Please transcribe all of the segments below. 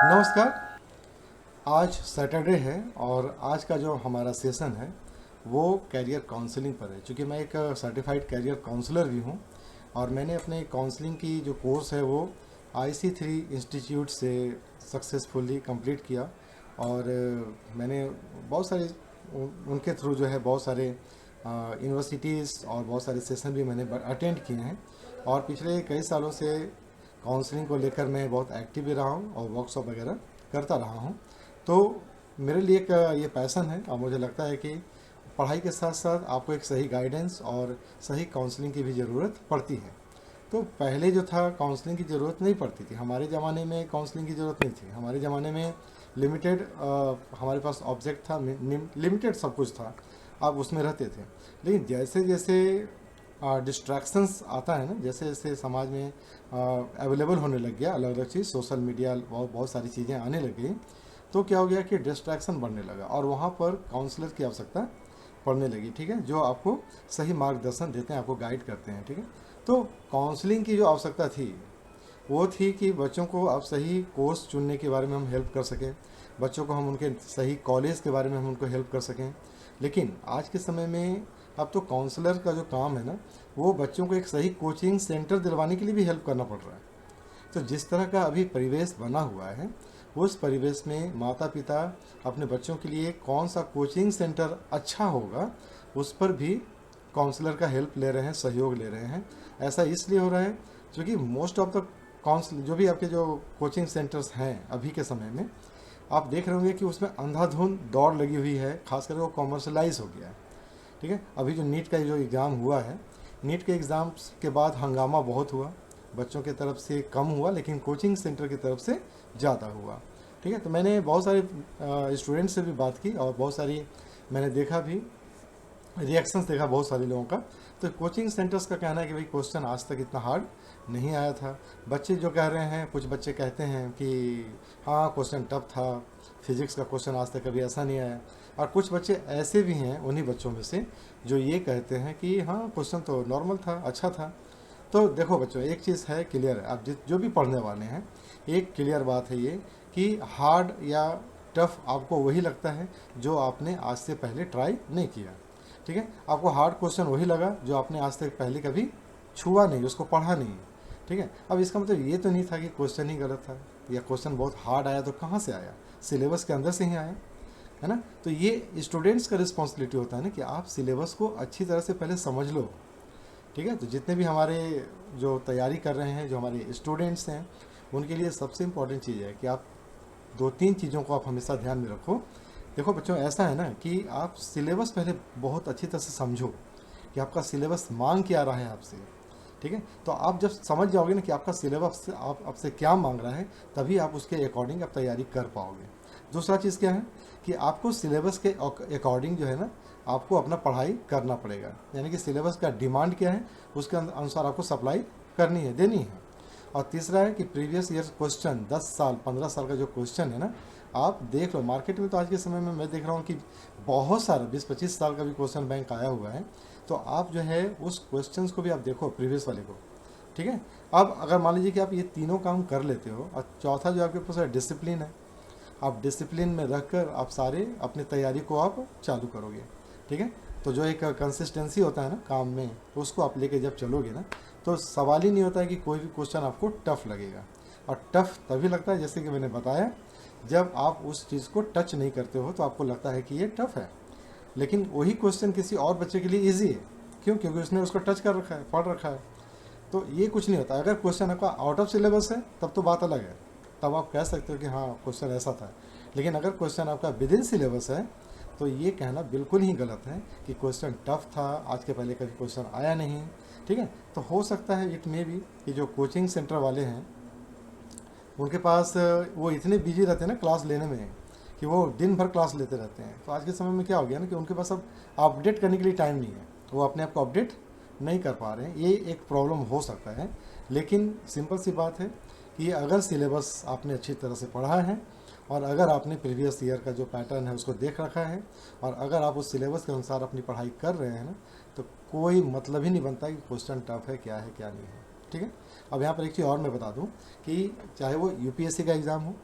नमस्कार। आज सैटरडे है और आज का जो हमारा सेशन है वो कैरियर काउंसलिंग पर है। क्योंकि मैं एक सर्टिफाइड कैरियर काउंसलर भी हूँ और मैंने अपने काउंसलिंग की जो कोर्स है वो IC3 इंस्टीट्यूट से सक्सेसफुली कंप्लीट किया। और मैंने बहुत सारे उनके थ्रू जो है बहुत सारे यूनिवर्सिटीज़ और बहुत सारे सेशन भी मैंने अटेंड किए हैं। और पिछले कई सालों से काउंसलिंग को लेकर मैं बहुत एक्टिव भी रहा हूँ और वर्कशॉप वगैरह करता रहा हूँ। तो मेरे लिए एक ये पैसन है और मुझे लगता है कि पढ़ाई के साथ साथ आपको एक सही गाइडेंस और सही काउंसलिंग की भी ज़रूरत पड़ती है। तो पहले जो था काउंसलिंग की ज़रूरत नहीं पड़ती थी, हमारे ज़माने में काउंसलिंग की ज़रूरत नहीं थी। हमारे ज़माने में लिमिटेड हमारे पास ऑब्जेक्ट था, लिमिटेड सब कुछ था, आप उसमें रहते थे। लेकिन जैसे जैसे डिस्ट्रैक्शंस आता है ना, जैसे जैसे समाज में अवेलेबल होने लग गया अलग अलग चीज़, सोशल मीडिया बहुत सारी चीज़ें आने लग गई, तो क्या हो गया कि डिस्ट्रैक्शन बढ़ने लगा और वहाँ पर काउंसलर की आवश्यकता पड़ने लगी। ठीक है, जो आपको सही मार्गदर्शन देते हैं, आपको गाइड करते हैं। ठीक है, तो काउंसलिंग की जो आवश्यकता थी वो थी कि बच्चों को आप सही कोर्स चुनने के बारे में हम हेल्प कर सकें, बच्चों को हम उनके सही कॉलेज के बारे में हम उनको हेल्प कर सकें। लेकिन आज के समय में अब तो काउंसलर का जो काम है ना, वो बच्चों को एक सही कोचिंग सेंटर दिलवाने के लिए भी हेल्प करना पड़ रहा है। तो जिस तरह का अभी परिवेश बना हुआ है, उस परिवेश में माता पिता अपने बच्चों के लिए कौन सा कोचिंग सेंटर अच्छा होगा, उस पर भी काउंसलर का हेल्प ले रहे हैं, सहयोग ले रहे हैं। ऐसा इसलिए हो रहा है क्योंकि मोस्ट ऑफ द काउंसल जो भी आपके जो कोचिंग सेंटर्स हैं अभी के समय में, आप देख रहे होंगे कि उसमें अंधाधुंध दौड़ लगी हुई है, खासकर वो कॉमर्शलाइज हो गया है। ठीक है, अभी जो नीट का जो एग्ज़ाम हुआ है, नीट के एग्ज़ाम के बाद हंगामा बहुत हुआ, बच्चों की तरफ से कम हुआ लेकिन कोचिंग सेंटर की तरफ से ज़्यादा हुआ। ठीक है, तो मैंने बहुत सारे स्टूडेंट से भी बात की और बहुत सारी मैंने देखा भी, रिएक्शंस देखा बहुत सारे लोगों का। तो कोचिंग सेंटर्स का कहना है कि भाई क्वेश्चन आज तक इतना हार्ड नहीं आया था। बच्चे जो कह रहे हैं, कुछ बच्चे कहते हैं कि हाँ क्वेश्चन टफ था, फिजिक्स का क्वेश्चन आज तक कभी ऐसा नहीं आया। और कुछ बच्चे ऐसे भी हैं उन्हीं बच्चों में से जो ये कहते हैं कि हाँ क्वेश्चन तो नॉर्मल था, अच्छा था। तो देखो बच्चों, एक चीज़ है क्लियर है, आप जो भी पढ़ने वाले हैं, एक क्लियर बात है ये कि हार्ड या टफ आपको वही लगता है जो आपने आज से पहले ट्राई नहीं किया। ठीक है, आपको हार्ड क्वेश्चन वही लगा जो आपने आज तक पहले कभी छुआ नहीं, उसको पढ़ा नहीं। ठीक है, अब इसका मतलब ये तो नहीं था कि क्वेश्चन ही गलत था या क्वेश्चन बहुत हार्ड आया। तो कहाँ से आया? सिलेबस के अंदर से ही आया है ना। तो ये स्टूडेंट्स का रिस्पॉन्सिबिलिटी होता है ना कि आप सिलेबस को अच्छी तरह से पहले समझ लो। ठीक है, तो जितने भी हमारे जो तैयारी कर रहे हैं, जो हमारे स्टूडेंट्स हैं, उनके लिए सबसे इम्पॉर्टेंट चीज़ है कि आप दो तीन चीज़ों को आप हमेशा ध्यान में रखो। देखो बच्चों, ऐसा है ना कि आप सिलेबस पहले बहुत अच्छी तरह से समझो कि आपका सिलेबस मांग क्या रहा है आपसे। ठीक है, तो आप जब समझ जाओगे ना कि आपका सिलेबस आप आपसे क्या मांग रहा है, तभी आप उसके अकॉर्डिंग आप तैयारी कर पाओगे। दूसरा चीज़ क्या है कि आपको सिलेबस के अकॉर्डिंग जो है ना, आपको अपना पढ़ाई करना पड़ेगा। यानी कि सिलेबस का डिमांड क्या है, उसके अनुसार आपको सप्लाई करनी है, देनी है। और तीसरा है कि प्रीवियस ईयर क्वेश्चन 10 साल 15 साल का जो क्वेश्चन है ना, आप देख लो मार्केट में। तो आज के समय में मैं देख रहा हूँ कि बहुत सारा 20-25 साल का भी क्वेश्चन बैंक आया हुआ है। तो आप जो है उस क्वेश्चंस को भी आप देखो, प्रीवियस वाले को। ठीक है, अब अगर मान लीजिए कि आप ये तीनों काम कर लेते हो और चौथा जो आपके पास डिसिप्लिन है, आप डिसिप्लिन में रखकर आप सारे अपनी तैयारी को आप चालू करोगे। ठीक है, तो जो एक कंसिस्टेंसी होता है ना काम में, उसको आप लेके जब चलोगे ना, तो सवाल ही नहीं होता है कि कोई भी क्वेश्चन आपको टफ लगेगा। और टफ तभी लगता है, जैसे कि मैंने बताया, जब आप उस चीज़ को टच नहीं करते हो तो आपको लगता है कि ये टफ है। लेकिन वही क्वेश्चन किसी और बच्चे के लिए ईजी है। क्यों? क्योंकि उसने उसको टच कर रखा है, पढ़ रखा है। तो ये कुछ नहीं होता। अगर क्वेश्चन आपका आउट ऑफ सिलेबस है तब तो बात अलग है, तब आप कह सकते हो कि हाँ क्वेश्चन ऐसा था। लेकिन अगर क्वेश्चन आपका विद इन सिलेबस है तो ये कहना बिल्कुल ही गलत है कि क्वेश्चन टफ था, आज के पहले कभी क्वेश्चन आया नहीं। ठीक है, तो हो सकता है इट मे भी कि जो कोचिंग सेंटर वाले हैं उनके पास वो इतने बिजी रहते हैं ना क्लास लेने में कि वो दिन भर क्लास लेते रहते हैं। तो आज के समय में क्या हो गया ना कि उनके पास अब अपडेट करने के लिए टाइम नहीं है, वो अपने आप को अपडेट नहीं कर पा रहे हैं। ये एक प्रॉब्लम हो सकता है। लेकिन सिंपल सी बात है कि अगर सिलेबस आपने अच्छी तरह से पढ़ा है और अगर आपने प्रीवियस ईयर का जो पैटर्न है उसको देख रखा है और अगर आप उस सिलेबस के अनुसार अपनी पढ़ाई कर रहे हैं ना, तो कोई मतलब ही नहीं बनता कि क्वेश्चन टफ है क्या नहीं है। ठीक है। अब यहाँ पर एक चीज़ और मैं बता दूँ कि चाहे वो यूपीएससी का एग्ज़ाम हो,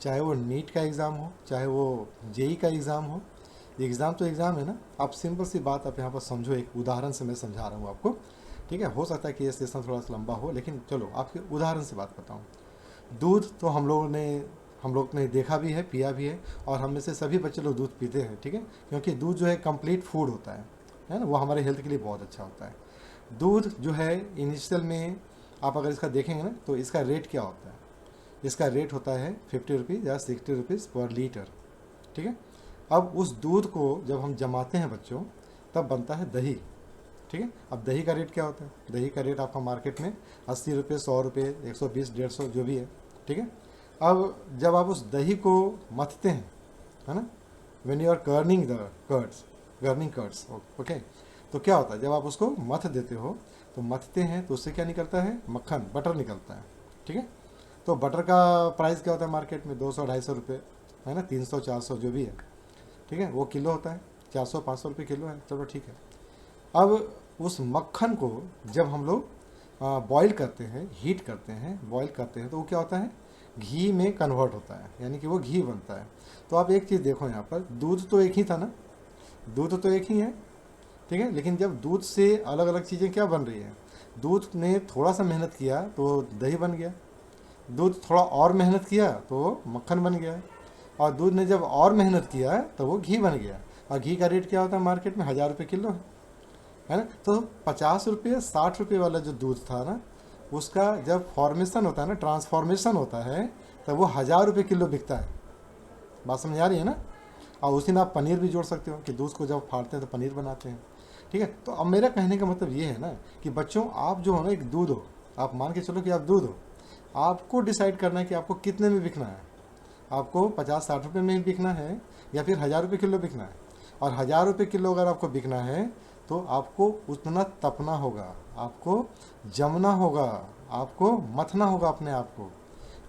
चाहे वो नीट का एग्ज़ाम हो, चाहे वो जेई का एग्ज़ाम हो, एग्ज़ाम तो एग्ज़ाम है ना। आप सिंपल सी बात आप यहाँ पर समझो, एक उदाहरण से मैं समझा रहा हूँ आपको, ठीक है। हो सकता है कि ये सेशन थोड़ा सा लंबा हो, लेकिन चलो आपके उदाहरण से बात बताऊँ। दूध तो हम लोग ने देखा भी है, पिया भी है, और हम में से सभी बच्चे लोग दूध पीते हैं, ठीक है। क्योंकि दूध जो है कंप्लीट फूड होता है ना, वो हमारे हेल्थ के लिए बहुत अच्छा होता है। दूध जो है इनिशियल में आप अगर इसका देखेंगे ना, तो इसका रेट क्या होता है, इसका रेट होता है 50 रुपीज़ या 60 रुपीज़ पर लीटर, ठीक है। अब उस दूध को जब हम जमाते हैं बच्चों, तब बनता है दही, ठीक है। अब दही का रेट क्या होता है, दही का रेट आपका मार्केट में 80 रुपये, 100 रुपये, 120, 150 जो भी है, ठीक है। अब जब आप उस दही को मथते हैं, है ना, when you are churning curds, okay, तो क्या होता है जब आप उसको मथ देते हो, तो मथते हैं तो उससे क्या निकलता है, मक्खन, बटर निकलता है, ठीक है। तो बटर का प्राइस क्या होता है मार्केट में, 200-250 रुपये, है ना, 300-400 जो भी है, ठीक है। वो किलो होता है, 400-500 रुपये किलो है, चलो ठीक है। अब उस मक्खन को जब हम लोग बॉईल करते हैं, हीट करते हैं, बॉईल करते हैं, तो वो क्या होता है, घी में कन्वर्ट होता है, यानी कि वो घी बनता है। तो आप एक चीज़ देखो यहाँ पर, दूध तो एक ही था ना, दूध तो एक ही है, ठीक है। लेकिन जब दूध से अलग अलग चीज़ें क्या बन रही है, दूध ने थोड़ा सा मेहनत किया तो दही बन गया, दूध थोड़ा और मेहनत किया तो मक्खन बन गया, और दूध ने जब और मेहनत किया तो वो घी बन गया। और घी का रेट क्या होता है मार्केट में, 1000 रुपये किलो है ना। तो 50 रुपये 60 रुपये वाला जो दूध था ना, उसका जब फॉर्मेशन होता है ना, ट्रांसफॉर्मेशन होता है, तब वो 1000 रुपये किलो बिकता है। बात समझ आ रही है ना। और उसी में आप पनीर भी जोड़ सकते हो कि दूध को जब फाड़ते हैं तो पनीर बनाते हैं, ठीक है। तो अब मेरा कहने का मतलब ये है ना कि बच्चों, आप जो हो ना, एक दूध हो, आप मान के चलो कि आप दूध हो, आपको डिसाइड करना है कि आपको कितने में बिकना है, आपको 50-60 रुपये में ही बिकना है या फिर 1000 रुपये किलो बिकना है। और 1000 रुपये किलो अगर आपको बिकना है तो आपको उतना तपना होगा, आपको जमना होगा, आपको मथना होगा अपने आप को।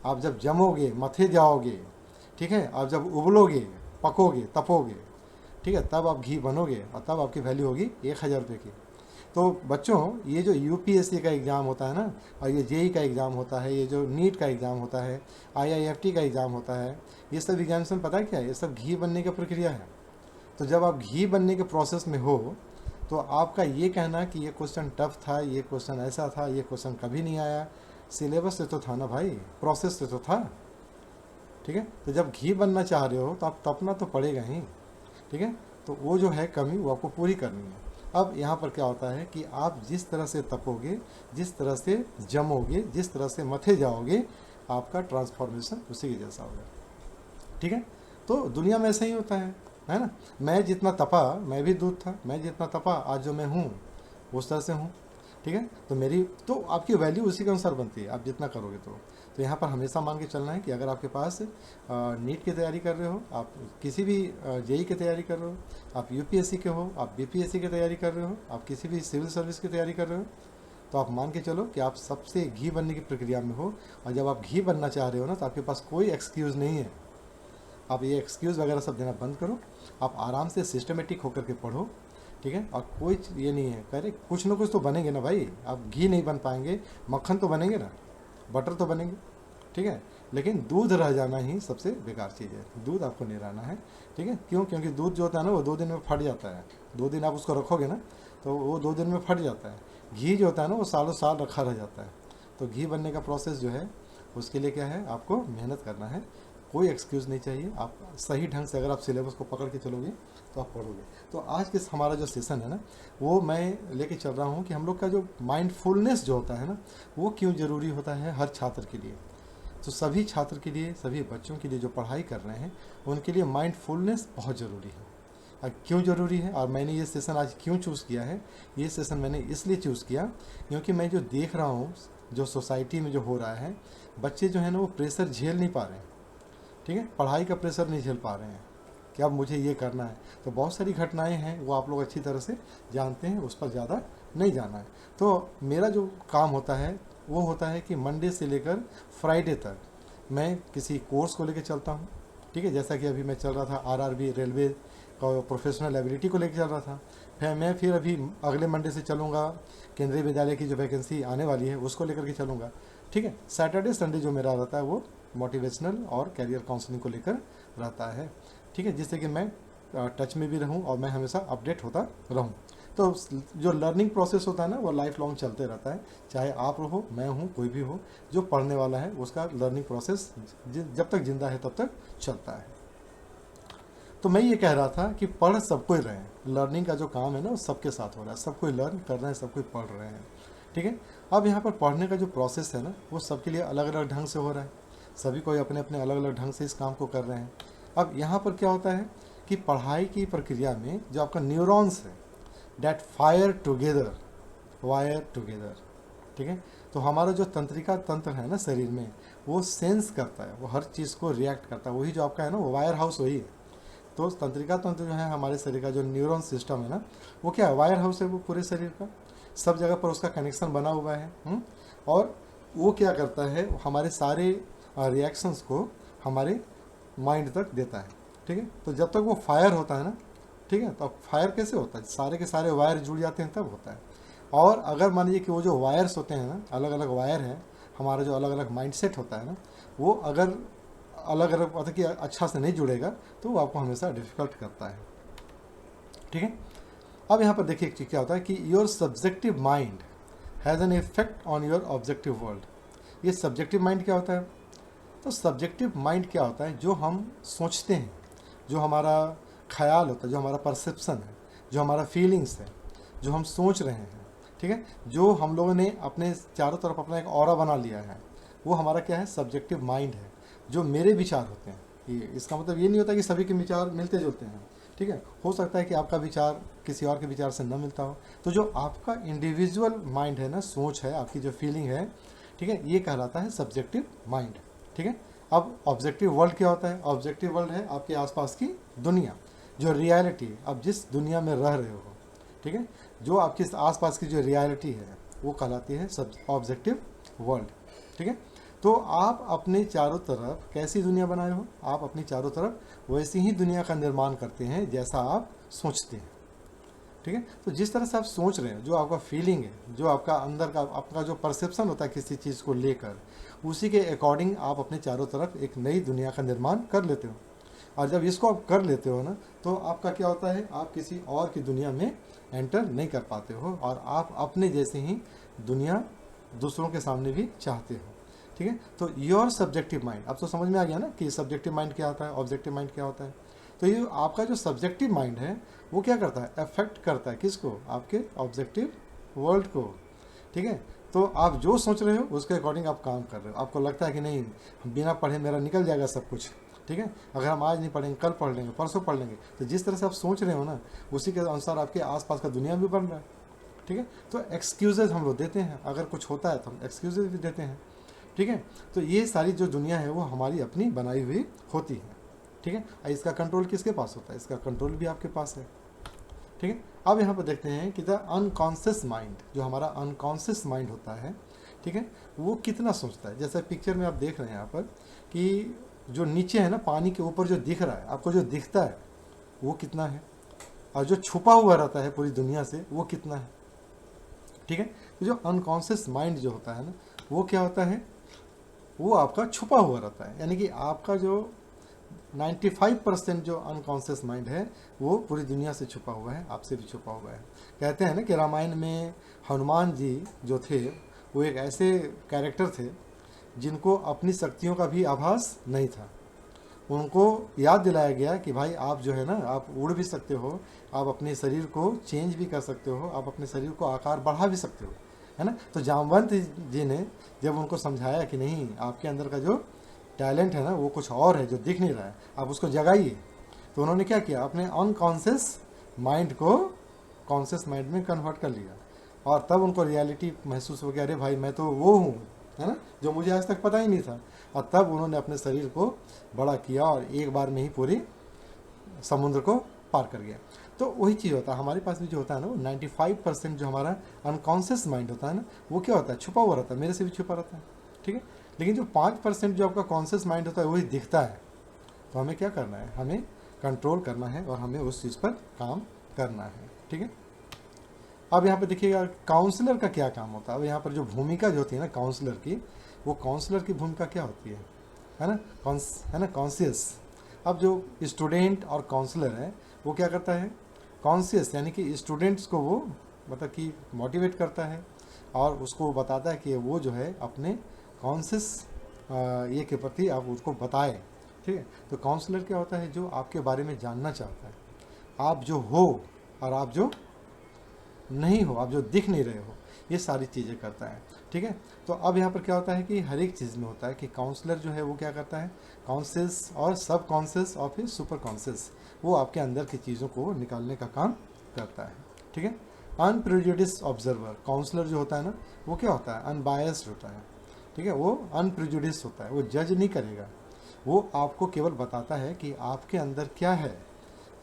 आप जब जमोगे, मथे जाओगे, ठीक है, आप जब उबलोगे, पकोगे, तपोगे, ठीक है, तब आप घी बनोगे, और तब आपकी वैल्यू होगी 1000 रुपये की। तो बच्चों, ये जो यूपीएससी का एग्ज़ाम होता है ना, और ये जेई का एग्ज़ाम होता है, ये जो नीट का एग्ज़ाम होता है, आईआईएफटी का एग्ज़ाम होता है, ये सब एग्जामिनेशन पता है क्या है, ये सब घी बनने की प्रक्रिया है। तो जब आप घी बनने के प्रोसेस में हो, तो आपका ये कहना कि ये क्वेश्चन टफ था, ये क्वेश्चन ऐसा था, ये क्वेश्चन कभी नहीं आया, सिलेबस से तो था ना भाई, प्रोसेस से तो था, ठीक है। तो जब घी बनना चाह रहे हो तो आप तपना तो पड़ेगा ही, ठीक है। तो वो जो है कमी, वो आपको पूरी करनी है। अब यहाँ पर क्या होता है कि आप जिस तरह से तपोगे, जिस तरह से जमोगे, जिस तरह से मथे जाओगे, आपका ट्रांसफॉर्मेशन उसी के जैसा होगा, ठीक है। तो दुनिया में ऐसा ही होता है ना। मैं जितना तपा, मैं भी दूध था, मैं जितना तपा आज जो मैं हूँ उस तरह से हूँ, ठीक है। तो मेरी तो आपकी वैल्यू उसी के अनुसार बनती है, आप जितना करोगे तो यहाँ पर हमेशा मान के चलना है कि अगर आपके पास नीट की तैयारी कर रहे हो, आप किसी भी जेई की तैयारी कर रहे हो, आप यूपीएससी के हो, आप बीपीएससी की तैयारी कर रहे हो, आप किसी भी सिविल सर्विस की तैयारी कर रहे हो, तो आप मान के चलो कि आप सबसे घी बनने की प्रक्रिया में हो। और जब आप घी बनना चाह रहे हो ना, तो आपके पास कोई एक्सक्यूज़ नहीं है। आप ये एक्सक्यूज़ वगैरह सब देना बंद करो, आप आराम से सिस्टमेटिक होकर के पढ़ो, ठीक है। और कोई ये नहीं है, कह रहे कुछ ना कुछ तो बनेंगे ना भाई, आप घी नहीं बन पाएंगे, मक्खन तो बनेंगे ना, बटर तो बनेंगे, ठीक है। लेकिन दूध रह जाना ही सबसे बेकार चीज़ है, दूध आपको नहीं रहना है, ठीक है। क्यों? क्योंकि दूध जो होता है ना, वो 2 दिन में फट जाता है, 2 दिन आप उसको रखोगे ना, तो वो 2 दिन में फट जाता है। घी जो होता है ना, वो सालों साल रखा रह जाता है। तो घी बनने का प्रोसेस जो है, उसके लिए क्या है, आपको मेहनत करना है, कोई एक्सक्यूज़ नहीं चाहिए। आप सही ढंग से अगर आप सिलेबस को पकड़ के चलोगे तो आप पढ़ोगे। तो आज के हमारा जो सेशन है ना, वो मैं लेके चल रहा हूँ कि हम लोग का जो माइंडफुलनेस जो होता है ना, वो क्यों ज़रूरी होता है हर छात्र के लिए। तो सभी छात्र के लिए, सभी बच्चों के लिए जो पढ़ाई कर रहे हैं, उनके लिए माइंडफुलनेस बहुत ज़रूरी है। और क्यों ज़रूरी है, और मैंने ये सेशन आज क्यों चूज़ किया है, ये सेशन मैंने इसलिए चूज़ किया क्योंकि मैं जो देख रहा हूँ, जो सोसाइटी में जो हो रहा है, बच्चे जो है ना, वो प्रेशर झेल नहीं पा रहे हैं, ठीक है। पढ़ाई का प्रेशर नहीं झेल पा रहे हैं कि अब मुझे ये करना है। तो बहुत सारी घटनाएं हैं, वो आप लोग अच्छी तरह से जानते हैं, उस पर ज़्यादा नहीं जाना है। तो मेरा जो काम होता है वो होता है कि मंडे से लेकर फ्राइडे तक मैं किसी कोर्स को लेकर चलता हूँ, ठीक है। जैसा कि अभी मैं चल रहा था आरआरबी रेलवे प्रोफेशनल एबिलिटी को लेकर चल रहा था। फिर अभी अगले मंडे से चलूँगा केंद्रीय विद्यालय की जो वैकेंसी आने वाली है उसको लेकर के चलूँगा। ठीक है, सैटरडे संडे जो मेरा रहता है वो मोटिवेशनल और कैरियर काउंसलिंग को लेकर रहता है। ठीक है, जिससे कि मैं टच में भी रहूं और मैं हमेशा अपडेट होता रहूं। तो जो लर्निंग प्रोसेस होता है ना वो लाइफ लॉन्ग चलते रहता है, चाहे आप रहो, मैं हूँ, कोई भी हो, जो पढ़ने वाला है उसका लर्निंग प्रोसेस जब तक जिंदा है तब तक चलता है। तो मैं ये कह रहा था कि पढ़ सब कोई रहे हैं, लर्निंग का जो काम है ना वो सबके साथ हो रहा है, सब कोई लर्न कर रहे हैं, सब कोई पढ़ रहे हैं। ठीक है, अब यहाँ पर पढ़ने का जो प्रोसेस है ना वो सबके लिए अलग अलग ढंग से हो रहा है, सभी कोई अपने अपने अलग अलग ढंग से इस काम को कर रहे हैं। अब यहाँ पर क्या होता है कि पढ़ाई की प्रक्रिया में जो आपका न्यूरॉन्स है डैट वायर टुगेदर, ठीक है, तो हमारा जो तंत्रिका तंत्र है ना शरीर में वो सेंस करता है, वो हर चीज़ को रिएक्ट करता है, वही जो आपका है ना वो वायर हाउस वही है। तो तंत्रिका तंत्र जो है हमारे शरीर का जो न्यूरॉन सिस्टम है ना वो क्या है, वायर हाउस है वो पूरे शरीर का, सब जगह पर उसका कनेक्शन बना हुआ है। और वो क्या करता है, हमारे सारे रिएक्शंस को हमारे माइंड तक देता है। ठीक है, तो जब तक वो फायर होता है ना, ठीक है, तो फायर कैसे होता है, सारे के सारे वायर जुड़ जाते हैं तब होता है। और अगर मान लीजिए कि वो जो वायर्स होते हैं ना, अलग अलग वायर हैं, हमारा जो अलग अलग माइंडसेट होता है ना वो अगर अलग अलग मतलब कि अच्छा से नहीं जुड़ेगा तो वो आपको हमेशा डिफिकल्ट करता है। ठीक है, अब यहाँ पर देखिए एक चीज़ क्या होता है कि your subjective mind has an effect on your objective world. ये सब्जेक्टिव माइंड क्या होता है, तो सब्जेक्टिव माइंड क्या होता है, जो हम सोचते हैं, जो हमारा ख्याल होता है, जो हमारा परसेप्शन है, जो हमारा फीलिंग्स है, जो हम सोच रहे हैं। ठीक है, जो हम लोगों ने अपने चारों तरफ अपना एक ऑरा बना लिया है वो हमारा क्या है, सब्जेक्टिव माइंड है। जो मेरे विचार होते हैं, ये इसका मतलब ये नहीं होता कि सभी के विचार मिलते जुलते हैं। ठीक है, हो सकता है कि आपका विचार किसी और के विचार से न मिलता हो, तो जो आपका इंडिविजुअल माइंड है ना, सोच है, आपकी जो फीलिंग है, ठीक है, ये कहलाता है सब्जेक्टिव माइंड। ठीक है, अब ऑब्जेक्टिव वर्ल्ड क्या होता है, ऑब्जेक्टिव वर्ल्ड है आपके आसपास की दुनिया, जो रियलिटी है, अब जिस दुनिया में रह रहे हो। ठीक है, जो आपके आसपास की जो रियलिटी है वो कहलाती है सब ऑब्जेक्टिव वर्ल्ड। ठीक है, तो आप अपने चारों तरफ कैसी दुनिया बनाए हो, आप अपनी चारों तरफ वैसी ही दुनिया का निर्माण करते हैं जैसा आप सोचते हैं। ठीक है, तो जिस तरह से आप सोच रहे हैं, जो आपका फीलिंग है, जो आपका अंदर का आपका जो परसेप्शन होता है किसी चीज़ को लेकर, उसी के अकॉर्डिंग आप अपने चारों तरफ एक नई दुनिया का निर्माण कर लेते हो। और जब इसको आप कर लेते हो ना तो आपका क्या होता है, आप किसी और की दुनिया में एंटर नहीं कर पाते हो और आप अपने जैसे ही दुनिया दूसरों के सामने भी चाहते हो। ठीक है, तो योर सब्जेक्टिव माइंड, अब तो समझ में आ गया ना कि सब्जेक्टिव माइंड क्या होता है, ऑब्जेक्टिव माइंड क्या होता है। तो ये आपका जो सब्जेक्टिव माइंड है वो क्या करता है, अफेक्ट करता है किसको, आपके ऑब्जेक्टिव वर्ल्ड को। ठीक है, तो आप जो सोच रहे हो उसके अकॉर्डिंग आप काम कर रहे हो। आपको लगता है कि नहीं बिना पढ़े मेरा निकल जाएगा सब कुछ, ठीक है, अगर हम आज नहीं पढ़ेंगे कल पढ़ लेंगे, परसों पढ़ लेंगे, तो जिस तरह से आप सोच रहे हो ना उसी के अनुसार आपके आसपास का दुनिया भी बन रहा है। ठीक है, तो एक्सक्यूजेज हम लोग देते हैं, अगर कुछ होता है तो हम एक्सक्यूजेज भी देते हैं। ठीक है, तो ये सारी जो दुनिया है वो हमारी अपनी बनाई हुई होती है। ठीक है, इसका कंट्रोल किसके पास होता है, इसका कंट्रोल भी आपके पास है। ठीक है, अब यहाँ पर देखते हैं कि द अनकॉन्शियस माइंड, जो हमारा अनकॉन्शियस माइंड होता है, ठीक है, वो कितना सोचता है। जैसे पिक्चर में आप देख रहे हैं यहाँ पर कि जो नीचे है ना, पानी के ऊपर जो दिख रहा है आपको, जो दिखता है वो कितना है, और जो छुपा हुआ रहता है पूरी दुनिया से वो कितना है। ठीक है, तो जो अनकॉन्शियस माइंड जो होता है ना वो क्या होता है, वो आपका छुपा हुआ रहता है, यानी कि आपका जो 95% जो अनकॉन्शियस माइंड है वो पूरी दुनिया से छुपा हुआ है, आपसे भी छुपा हुआ है। कहते हैं ना कि रामायण में हनुमान जी जो थे वो एक ऐसे कैरेक्टर थे जिनको अपनी शक्तियों का भी आभास नहीं था। उनको याद दिलाया गया कि भाई आप जो है ना, आप उड़ भी सकते हो, आप अपने शरीर को चेंज भी कर सकते हो, आप अपने शरीर को आकार बढ़ा भी सकते हो, है ना। तो जामवंत जी ने जब उनको समझाया कि नहीं, आपके अंदर का जो टैलेंट है ना वो कुछ और है जो दिख नहीं रहा है, आप उसको जगाइए, तो उन्होंने क्या किया, अपने अनकॉन्शियस माइंड को कॉन्शियस माइंड में कन्वर्ट कर लिया, और तब उनको रियलिटी महसूस हो गया, अरे भाई मैं तो वो हूँ, है ना, जो मुझे आज तक पता ही नहीं था। और तब उन्होंने अपने शरीर को बड़ा किया और एक बार में ही पूरी समुद्र को पार कर गया। तो वही चीज़ होता है हमारे पास भी जो होता है ना, वो 95% जो हमारा अनकॉन्शियस माइंड होता है ना वो क्या होता है, छुपा हुआ रहता है, मेरे से भी छुपा रहता है। ठीक है, लेकिन जो 5% जो आपका कॉन्शियस माइंड होता है वही दिखता है। तो हमें क्या करना है, हमें कंट्रोल करना है और हमें उस चीज़ पर काम करना है। ठीक है, अब यहाँ पे देखिएगा काउंसलर का क्या काम होता है। अब यहाँ पर जो भूमिका जो होती है ना काउंसलर की, वो काउंसलर की भूमिका क्या होती है ना, है ना, कॉन्शियस। अब जो स्टूडेंट और काउंसलर है वो क्या करता है, कॉन्शियस यानी कि स्टूडेंट्स को वो मतलब कि मोटिवेट करता है और उसको बताता है कि वो जो है अपने कॉन्शियस ये के प्रति आप उसको बताएं। ठीक है, तो काउंसलर क्या होता है, जो आपके बारे में जानना चाहता है, आप जो हो और आप जो नहीं हो, आप जो दिख नहीं रहे हो, ये सारी चीज़ें करता है। ठीक है, तो अब यहाँ पर क्या होता है कि हर एक चीज़ में होता है कि काउंसलर जो है वो क्या करता है, कॉन्शियस और सब कॉन्शियस और फिर सुपर कॉन्शियस, वो आपके अंदर की चीज़ों को निकालने का काम करता है। ठीक है, अनप्रेजुडिस्ड ऑब्जर्वर, काउंसलर जो होता है ना वो क्या होता है, अनबायस्ड होता है। ठीक है, वो अनप्रेजुडिस्ड होता है, वो जज नहीं करेगा, वो आपको केवल बताता है कि आपके अंदर क्या है,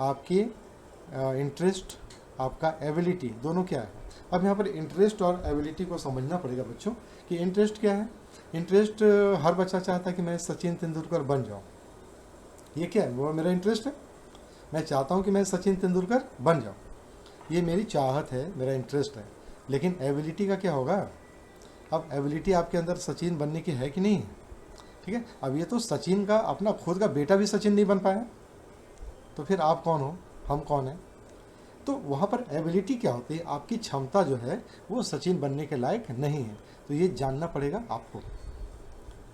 आपके इंटरेस्ट, आपका एबिलिटी दोनों क्या है। अब यहाँ पर इंटरेस्ट और एबिलिटी को समझना पड़ेगा बच्चों कि इंटरेस्ट क्या है। इंटरेस्ट हर बच्चा चाहता है कि मैं सचिन तेंदुलकर बन जाऊँ, ये क्या है, वो मेरा इंटरेस्ट है, मैं चाहता हूँ कि मैं सचिन तेंदुलकर बन जाऊँ, ये मेरी चाहत है, मेरा इंटरेस्ट है। लेकिन एबिलिटी का क्या होगा, अब एबिलिटी आपके अंदर सचिन बनने की है कि नहीं है। ठीक है, अब ये तो सचिन का अपना खुद का बेटा भी सचिन नहीं बन पाया, तो फिर आप कौन हो, हम कौन हैं। तो वहाँ पर एबिलिटी क्या होती है, आपकी क्षमता जो है वो सचिन बनने के लायक नहीं है, तो ये जानना पड़ेगा आपको।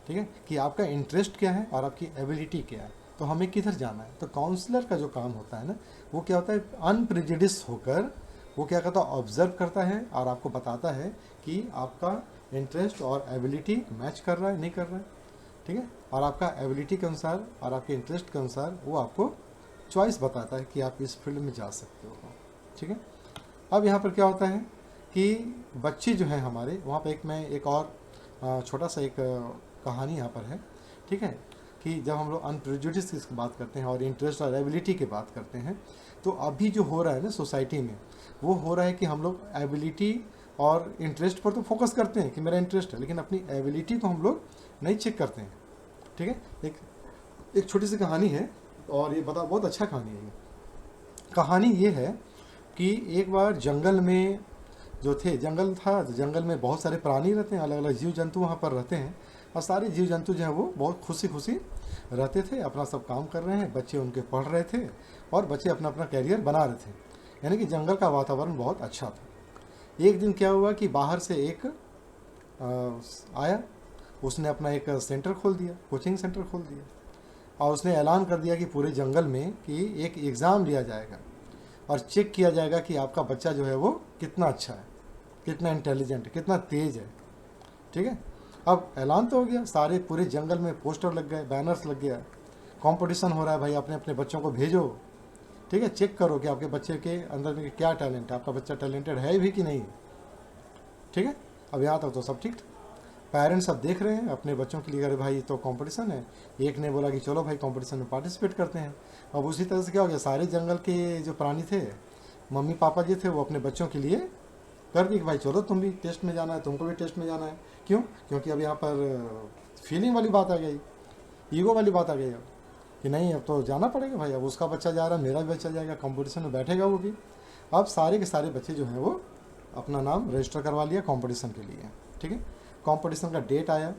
ठीक है, कि आपका इंटरेस्ट क्या है और आपकी एबिलिटी क्या है, तो हमें किधर जाना है। तो काउंसलर का जो काम होता है ना वो क्या होता है, अनप्रेजुडिस होकर वो क्या करता है, ऑब्जर्व करता है और आपको बताता है कि आपका इंटरेस्ट और एबिलिटी मैच कर रहा है नहीं कर रहा है। ठीक है, और आपका एबिलिटी के अनुसार और आपके इंटरेस्ट के अनुसार वो आपको चॉइस बताता है कि आप इस फील्ड में जा सकते हो। ठीक है, अब यहाँ पर क्या होता है कि बच्चे जो हैं हमारे, वहाँ पे मैं एक और छोटा सा एक कहानी यहाँ पर है। ठीक है, कि जब हम लोग अनप्रेजुडिस की बात करते हैं और इंटरेस्ट और एबिलिटी की बात करते हैं, तो अभी जो हो रहा है ना सोसाइटी में, वो हो रहा है कि हम लोग एबिलिटी और इंटरेस्ट पर तो फोकस करते हैं कि मेरा इंटरेस्ट है, लेकिन अपनी एबिलिटी को हम लोग नहीं चेक करते हैं। ठीक है, एक छोटी सी कहानी है और ये बहुत अच्छा कहानी है। कहानी ये है कि एक बार जंगल में जो थे, जंगल था, जंगल में बहुत सारे प्राणी रहते हैं, अलग अलग जीव जंतु वहाँ पर रहते हैं, और सारे जीव जंतु जो हैं वो बहुत खुशी खुशी रहते थे, अपना सब काम कर रहे हैं, बच्चे उनके पढ़ रहे थे और बच्चे अपना अपना कैरियर बना रहे थे, यानी कि जंगल का वातावरण बहुत अच्छा था। एक दिन क्या हुआ कि बाहर से एक आया, उसने अपना एक सेंटर खोल दिया, कोचिंग सेंटर खोल दिया, और उसने ऐलान कर दिया कि पूरे जंगल में कि एक एग्ज़ाम लिया जाएगा और चेक किया जाएगा कि आपका बच्चा जो है वो कितना अच्छा है, कितना इंटेलिजेंट है, कितना तेज़ है। ठीक है, अब ऐलान तो हो गया, सारे पूरे जंगल में पोस्टर लग गए, बैनर्स लग गया, कंपटीशन हो रहा है, भाई अपने अपने बच्चों को भेजो। ठीक है, चेक करो कि आपके बच्चे के अंदर में क्या टैलेंट है, आपका बच्चा टैलेंटेड है भी कि नहीं। ठीक है, अब यहाँ तक तो सब ठीक। पेरेंट्स अब देख रहे हैं अपने बच्चों के लिए, अरे भाई तो कंपटीशन है, एक ने बोला कि चलो भाई कंपटीशन में पार्टिसिपेट करते हैं। अब उसी तरह से क्या हो गया, सारे जंगल के जो प्राणी थे, मम्मी पापा जी थे, वो अपने बच्चों के लिए कर दी कि भाई चलो तुम भी टेस्ट में जाना है, तुमको भी टेस्ट में जाना है। क्यों, क्योंकि अब यहाँ पर फीलिंग वाली बात आ गई, ईगो वाली बात आ गई अब कि नहीं अब तो जाना पड़ेगा भाई, अब उसका बच्चा जा रहा है, मेरा भी बच्चा जाएगा, कंपटीशन में बैठेगा वो भी। अब सारे के सारे बच्चे जो हैं वो अपना नाम रजिस्टर करवा लिया कंपटीशन के लिए। ठीक है, कंपटीशन का डेट आया,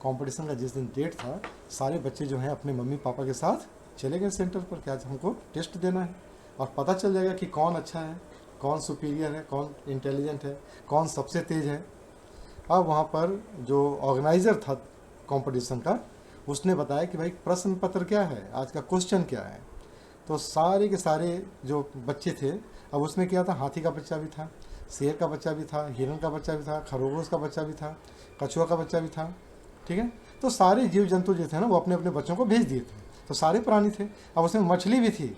कंपटीशन का जिस दिन डेट था, सारे बच्चे जो हैं अपने मम्मी पापा के साथ चले गए सेंटर पर कि आज हमको टेस्ट देना है और पता चल जाएगा कि कौन अच्छा है, कौन सुपीरियर है, कौन इंटेलिजेंट है, कौन सबसे तेज़ है। अब वहाँ पर जो ऑर्गेनाइज़र था कंपटीशन का, उसने बताया कि भाई प्रश्न पत्र क्या है, आज का क्वेश्चन क्या है। तो सारे के सारे जो बच्चे थे, अब उसमें क्या था, हाथी का बच्चा भी था, शेर का बच्चा भी था, हिरन का बच्चा भी था, खरगोश का बच्चा भी था, कछुआ का बच्चा भी था। ठीक है, तो सारे जीव जंतु जो थे ना वो अपने अपने बच्चों को भेज दिए थे, तो सारे प्राणी थे। अब उसमें मछली भी थी,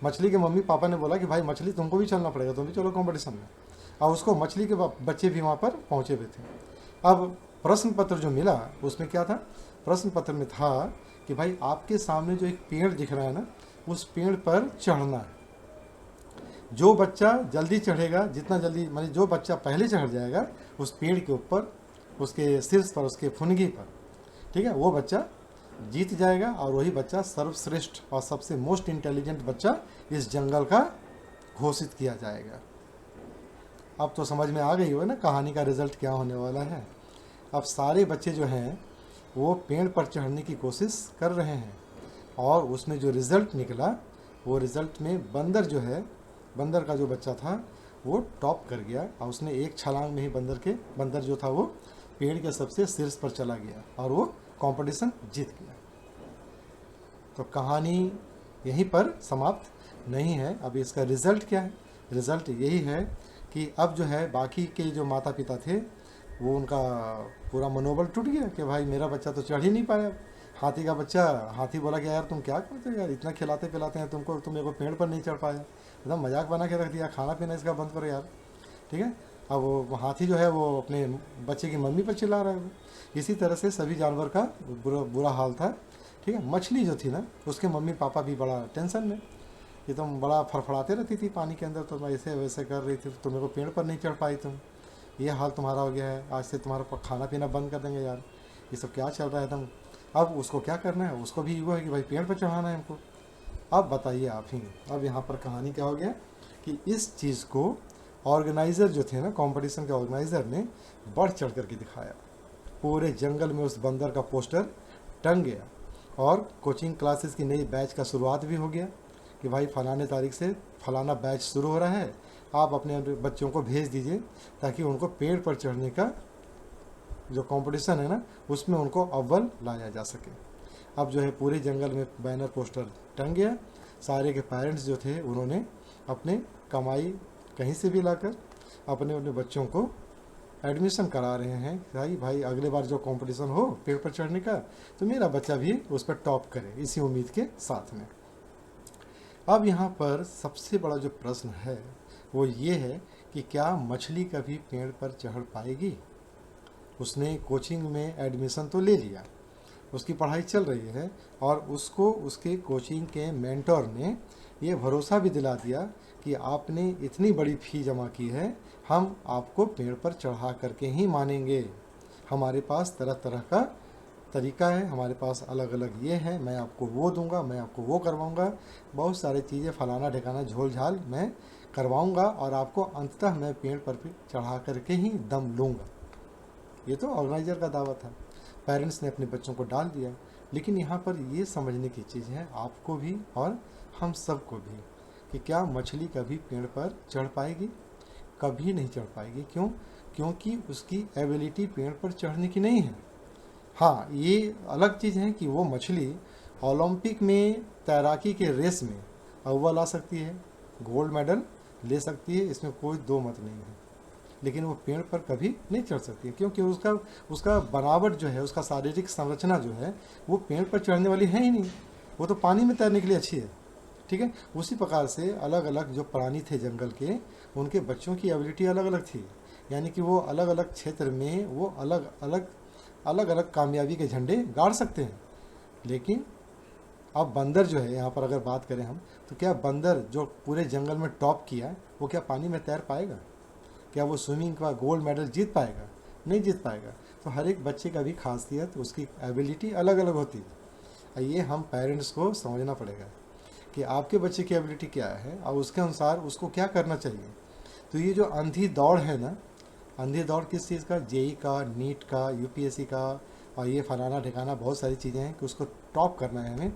मछली के मम्मी पापा ने बोला कि भाई मछली तुमको भी चलना पड़ेगा, तुम भी चलो कंपटीशन में। और उसको मछली के बच्चे भी वहाँ पर पहुँचे हुए थे। अब प्रश्न पत्र जो मिला उसमें क्या था, प्रश्न पत्र में था कि भाई आपके सामने जो एक पेड़ दिख रहा है ना, उस पेड़ पर चढ़ना है। जो बच्चा जल्दी चढ़ेगा, जितना जल्दी माने जो बच्चा पहले चढ़ जाएगा उस पेड़ के ऊपर, उसके शीर्ष पर, उसके फुनगी पर, ठीक है, वो बच्चा जीत जाएगा और वही बच्चा सर्वश्रेष्ठ और सबसे मोस्ट इंटेलिजेंट बच्चा इस जंगल का घोषित किया जाएगा। अब तो समझ में आ गई हो ना कहानी का रिजल्ट क्या होने वाला है। अब सारे बच्चे जो हैं वो पेड़ पर चढ़ने की कोशिश कर रहे हैं और उसमें जो रिज़ल्ट निकला वो रिज़ल्ट में बंदर जो है, बंदर का जो बच्चा था वो टॉप कर गया और उसने एक छलांग में ही बंदर जो था वो पेड़ के सबसे शीर्ष पर चला गया और वो कंपटीशन जीत गया। तो कहानी यहीं पर समाप्त नहीं है। अब इसका रिज़ल्ट क्या है? रिज़ल्ट यही है कि अब जो है बाकी के जो माता पिता थे वो उनका पूरा मनोबल टूट गया कि भाई मेरा बच्चा तो चढ़ ही नहीं पाया। हाथी का बच्चा, हाथी बोला कि यार तुम क्या करते हो यार, इतना खिलाते पिलाते हैं तुमको, तुम मेरे को पेड़ पर नहीं चढ़ पाया, एकदम मजाक बना के रख दिया, खाना पीना इसका बंद करो यार। ठीक है। अब वो हाथी जो है वो अपने बच्चे की मम्मी पर चिल्ला रहा है। इसी तरह से सभी जानवर का बुरा हाल था। ठीक है। मछली जो थी ना उसके मम्मी पापा भी बड़ा टेंशन में कि तुम बड़ा फड़फड़ाते रहती थी पानी के अंदर, तुम ऐसे वैसे कर रही थी, तुम मेरे को पेड़ पर नहीं चढ़ पाई, तुम ये हाल तुम्हारा हो गया है, आज से तुम्हारा खाना पीना बंद कर देंगे यार, ये सब क्या चल रहा है तुम। अब उसको क्या करना है, उसको भी ईगो है कि भाई पेड़ पर चढ़ाना है हमको। अब बताइए आप ही। अब यहाँ पर कहानी क्या हो गया कि इस चीज़ को ऑर्गेनाइज़र जो थे ना, कंपटीशन के ऑर्गेनाइज़र ने बढ़ चढ़ करके दिखाया। पूरे जंगल में उस बंदर का पोस्टर टंग गया और कोचिंग क्लासेस की नई बैच का शुरुआत भी हो गया कि भाई फलाने तारीख से फलाना बैच शुरू हो रहा है, आप अपने बच्चों को भेज दीजिए ताकि उनको पेड़ पर चढ़ने का जो कंपटीशन है ना उसमें उनको अव्वल लाया जा सके। अब जो है पूरे जंगल में बैनर पोस्टर टंग गया। सारे के पेरेंट्स जो थे उन्होंने अपने कमाई कहीं से भी लाकर अपने अपने बच्चों को एडमिशन करा रहे हैं। भाई अगले बार जो कंपटीशन हो पेड़ पर चढ़ने का तो मेरा बच्चा भी उस पर टॉप करे, इसी उम्मीद के साथ में। अब यहाँ पर सबसे बड़ा जो प्रश्न है वो ये है कि क्या मछली कभी पेड़ पर चढ़ पाएगी? उसने कोचिंग में एडमिशन तो ले लिया, उसकी पढ़ाई चल रही है और उसको उसके कोचिंग के मेंटर ने ये भरोसा भी दिला दिया कि आपने इतनी बड़ी फ़ी जमा की है, हम आपको पेड़ पर चढ़ा करके ही मानेंगे। हमारे पास तरह तरह का तरीका है, हमारे पास अलग अलग ये है, मैं आपको वो दूंगा, मैं आपको वो करवाऊंगा, बहुत सारी चीज़ें फलाना ढिकाना झोल झाल मैं करवाऊंगा और आपको अंततः मैं पेड़ पर भी चढ़ा करके ही दम लूँगा। ये तो ऑर्गेनाइजर का दावा था। पेरेंट्स ने अपने बच्चों को डाल दिया। लेकिन यहाँ पर ये समझने की चीज़ है आपको भी और हम सबको भी कि क्या मछली कभी पेड़ पर चढ़ पाएगी? कभी नहीं चढ़ पाएगी। क्यों? क्योंकि उसकी एबिलिटी पेड़ पर चढ़ने की नहीं है। हाँ, ये अलग चीज़ है कि वो मछली ओलंपिक में तैराकी के रेस में अव्वल आ सकती है, गोल्ड मेडल ले सकती है, इसमें कोई दो मत नहीं है। लेकिन वो पेड़ पर कभी नहीं चढ़ सकती क्योंकि उसका बनावट जो है, उसका शारीरिक संरचना जो है वो पेड़ पर चढ़ने वाली है ही नहीं। वो तो पानी में तैरने के लिए अच्छी है। ठीक है। उसी प्रकार से अलग अलग जो प्राणी थे जंगल के, उनके बच्चों की एबिलिटी अलग अलग थी। यानी कि वो अलग अलग क्षेत्र में वो अलग अलग कामयाबी के झंडे गाड़ सकते हैं। लेकिन अब बंदर जो है, यहाँ पर अगर बात करें हम, तो क्या बंदर जो पूरे जंगल में टॉप किया वो क्या पानी में तैर पाएगा? क्या वो स्विमिंग का गोल्ड मेडल जीत पाएगा? नहीं जीत पाएगा। तो हर एक बच्चे का भी खासियत, उसकी एबिलिटी अलग अलग होती है। ये हम पेरेंट्स को समझना पड़ेगा कि आपके बच्चे की एबिलिटी क्या है और उसके अनुसार उसको क्या करना चाहिए। तो ये जो अंधी दौड़ है ना, अंधी दौड़ किस चीज़ का? जेई का, नीट का, यूपीएससी का और ये फलाना ठिकाना बहुत सारी चीज़ें हैं कि उसको टॉप करना है हमें।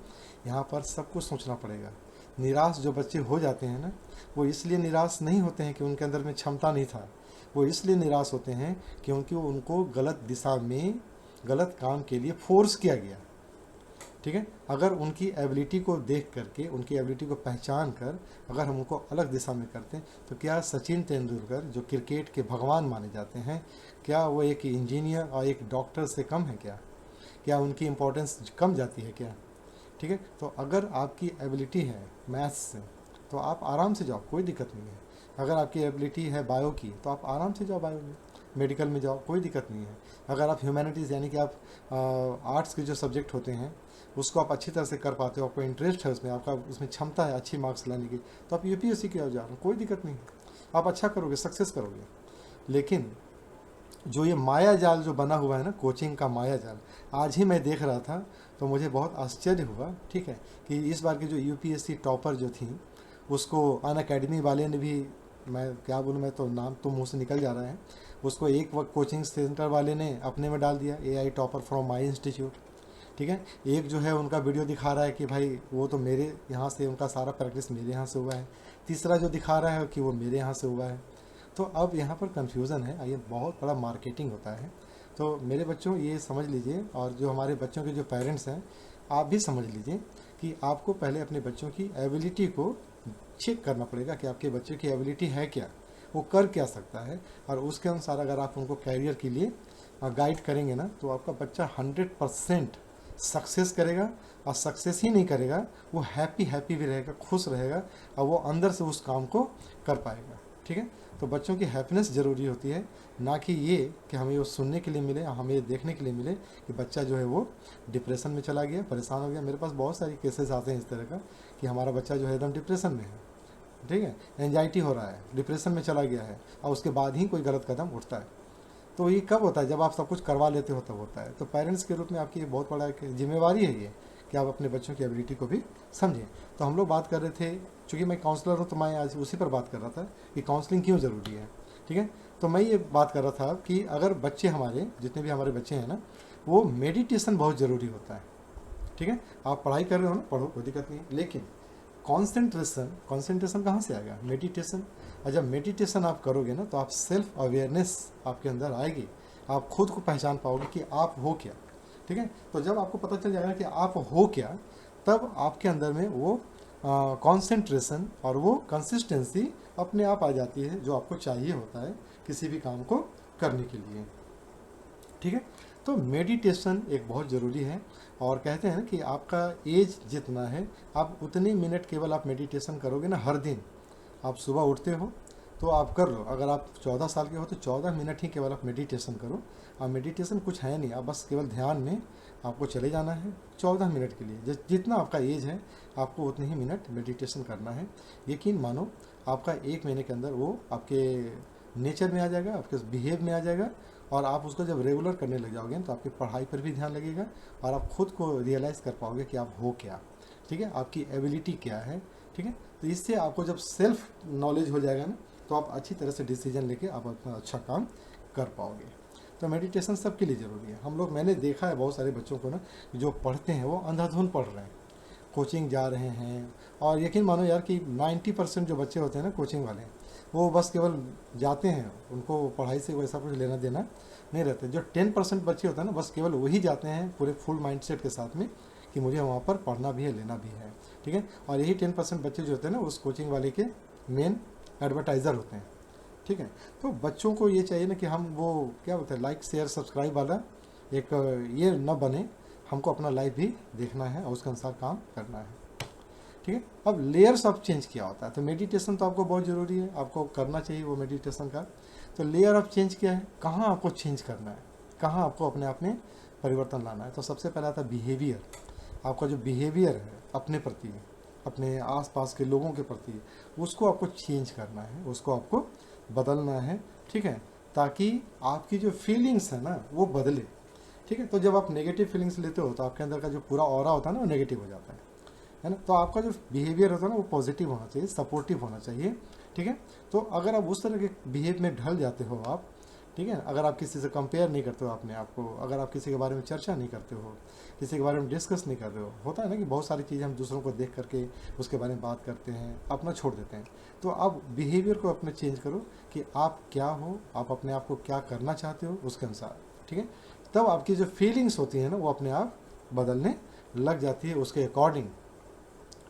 यहाँ पर सब कुछ सोचना पड़ेगा। निराश जो बच्चे हो जाते हैं ना, वो इसलिए निराश नहीं होते हैं कि उनके अंदर में क्षमता नहीं था। वो इसलिए निराश होते हैं क्योंकि उनको गलत दिशा में गलत काम के लिए फोर्स किया गया। ठीक है। अगर उनकी एबिलिटी को देख करके, उनकी एबिलिटी को पहचान कर अगर हम उनको अलग दिशा में करते हैं तो क्या सचिन तेंदुलकर जो क्रिकेट के भगवान माने जाते हैं, क्या वो एक इंजीनियर और एक डॉक्टर से कम है? क्या उनकी इम्पोर्टेंस कम जाती है क्या? ठीक है। तो अगर आपकी एबिलिटी है मैथ्स से तो आप आराम से जाओ, कोई दिक्कत नहीं है। अगर आपकी एबिलिटी है बायो की तो आप आराम से जाओ बायो में, मेडिकल में जाओ, कोई दिक्कत नहीं है। अगर आप ह्यूमैनिटीज़ यानी कि आप आर्ट्स के जो सब्जेक्ट होते हैं उसको आप अच्छी तरह से कर पाते हो, आपको इंटरेस्ट है उसमें, आपका उसमें क्षमता है अच्छी मार्क्स लाने की, तो आप यूपीएससी की ओर जा रहे हो, कोई दिक्कत नहीं है। आप अच्छा करोगे, सक्सेस करोगे। लेकिन जो ये माया जाल जो बना हुआ है ना, कोचिंग का माया जाल, आज ही मैं देख रहा था तो मुझे बहुत आश्चर्य हुआ, ठीक है, कि इस बार की जो यूपीएससी टॉपर जो थी उसको अन अकेडमी वाले ने भी, मैं क्या बोलूँ, मैं तो नाम तो मुंह से निकल जा रहा है, उसको एक वक्त कोचिंग सेंटर वाले ने अपने में डाल दिया, AI topper from my institute. ठीक है, एक जो है उनका वीडियो दिखा रहा है कि भाई वो तो मेरे यहाँ से, उनका सारा प्रैक्टिस मेरे यहाँ से हुआ है, तीसरा जो दिखा रहा है कि वो मेरे यहाँ से हुआ है। तो अब यहाँ पर कन्फ्यूज़न है, ये बहुत बड़ा मार्केटिंग होता है। तो मेरे बच्चों ये समझ लीजिए, और जो हमारे बच्चों के जो पेरेंट्स हैं आप भी समझ लीजिए कि आपको पहले अपने बच्चों की एबिलिटी को चेक करना पड़ेगा कि आपके बच्चे की एबिलिटी है क्या, वो कर क्या सकता है, और उसके अनुसार अगर आप उनको कैरियर के लिए गाइड करेंगे ना तो आपका बच्चा 100% सक्सेस करेगा। और सक्सेस ही नहीं करेगा, वो हैप्पी भी रहेगा, खुश रहेगा, और वो अंदर से उस काम को कर पाएगा। ठीक है, तो बच्चों की हैप्पीनेस ज़रूरी होती है, ना कि ये कि हमें वो सुनने के लिए मिले, हमें ये देखने के लिए मिले कि बच्चा जो है वो डिप्रेशन में चला गया, परेशान हो गया। मेरे पास बहुत सारी केसेस आते हैं इस तरह का कि हमारा बच्चा जो है एकदम डिप्रेशन में है, ठीक है, एंजाइटी हो रहा है, डिप्रेशन में चला गया है, और उसके बाद ही कोई गलत कदम उठता है। तो ये कब होता है? जब आप सब कुछ करवा लेते हो तब होता है। तो पेरेंट्स के रूप में आपकी ये बहुत बड़ा एक जिम्मेवारी है ये, कि आप अपने बच्चों की एबिलिटी को भी समझें। तो हम लोग बात कर रहे थे, चूँकि मैं काउंसलर हूँ तो मैं आज उसी पर बात कर रहा था कि काउंसलिंग क्यों ज़रूरी है। ठीक है, तो मैं ये बात कर रहा था कि अगर बच्चे हमारे, जितने भी हमारे बच्चे हैं ना, वो मेडिटेशन बहुत ज़रूरी होता है। ठीक है, आप पढ़ाई कर रहे हो ना, पढ़ो, कोई दिक्कत नहीं, लेकिन कॉन्सेंट्रेशन कहाँ से आएगा? मेडिटेशन। और जब मेडिटेशन आप करोगे ना तो आप सेल्फ अवेयरनेस आपके अंदर आएगी, आप खुद को पहचान पाओगे कि आप हो क्या। ठीक है, तो जब आपको पता चल जाएगा कि आप हो क्या, तब आपके अंदर में वो कॉन्सेंट्रेशन और वो कंसिस्टेंसी अपने आप आ जाती है जो आपको चाहिए होता है किसी भी काम को करने के लिए। ठीक है, तो मेडिटेशन एक बहुत ज़रूरी है, और कहते हैं ना कि आपका एज जितना है आप उतने मिनट केवल आप मेडिटेशन करोगे ना हर दिन। आप सुबह उठते हो तो आप कर लो, अगर आप 14 साल के हो तो 14 मिनट ही केवल आप मेडिटेशन करो। और मेडिटेशन कुछ है नहीं, आप बस केवल ध्यान में आपको चले जाना है 14 मिनट के लिए। जितना आपका एज है आपको उतने ही मिनट मेडिटेशन करना है। यकीन मानो आपका 1 महीने के अंदर वो आपके नेचर में आ जाएगा, आपके बिहेव में आ जाएगा, और आप उसको जब रेगुलर करने लग जाओगे तो आपकी पढ़ाई पर भी ध्यान लगेगा, और आप खुद को रियलाइज़ कर पाओगे कि आप हो क्या। ठीक है, आपकी एबिलिटी क्या है। ठीक है, तो इससे आपको जब सेल्फ नॉलेज हो जाएगा ना तो आप अच्छी तरह से डिसीजन लेके आप अपना अच्छा काम कर पाओगे। तो मेडिटेशन सबके लिए ज़रूरी है। हम लोग, मैंने देखा है बहुत सारे बच्चों को ना जो पढ़ते हैं वो अंधाधुन पढ़ रहे हैं, कोचिंग जा रहे हैं, और यकीन मानो यार कि 90% जो बच्चे होते हैं ना कोचिंग वाले, वो बस केवल जाते हैं, उनको पढ़ाई से वैसा कुछ लेना देना नहीं रहता। जो 10% बच्चे होते हैं ना, बस केवल वही जाते हैं पूरे फुल माइंडसेट के साथ में कि मुझे वहाँ पर पढ़ना भी है, लेना भी है। ठीक है, और यही 10% बच्चे जो होते हैं ना उस कोचिंग वाले के मेन एडवर्टाइज़र होते हैं। ठीक है, तो बच्चों को ये चाहिए ना कि हम वो क्या बोलते हैं, लाइक शेयर सब्सक्राइब वाला एक ये न बने, हमको अपना लाइफ भी देखना है और उसके अनुसार काम करना है। ठीक है, अब लेयर्स ऑफ चेंज क्या होता है? तो मेडिटेशन तो आपको बहुत ज़रूरी है, आपको करना चाहिए वो मेडिटेशन का। तो लेयर ऑफ चेंज क्या है? कहाँ आपको चेंज करना है, कहाँ आपको अपने आप में परिवर्तन लाना है? तो सबसे पहला आता है बिहेवियर। आपका जो बिहेवियर है अपने प्रति, अपने आसपास के लोगों के प्रति, उसको आपको चेंज करना है, उसको आपको बदलना है। ठीक है, ताकि आपकी जो फीलिंग्स है ना वो बदले। ठीक है, तो जब आप नेगेटिव फीलिंग्स लेते हो तो आपके अंदर का जो पूरा ऑरा होता है ना वो नेगेटिव हो जाता है ना। तो आपका जो बिहेवियर होता है ना वो पॉजिटिव होना चाहिए, सपोर्टिव होना चाहिए। ठीक है, तो अगर आप उस तरह के बिहेव में ढल जाते हो आप, ठीक है, अगर आप किसी से कंपेयर नहीं करते हो अपने आप को, अगर आप किसी के बारे में चर्चा नहीं करते हो, किसी के बारे में डिस्कस नहीं कर रहे हो, होता है ना कि बहुत सारी चीज़ें हम दूसरों को देख करके उसके बारे में बात करते हैं, अपना छोड़ देते हैं। तो आप बिहेवियर को अपने चेंज करो कि आप क्या हो, आप अपने आप को क्या करना चाहते हो उसके अनुसार। ठीक है, तब आपकी जो फीलिंग्स होती हैं ना वो अपने आप बदलने लग जाती है उसके अकॉर्डिंग।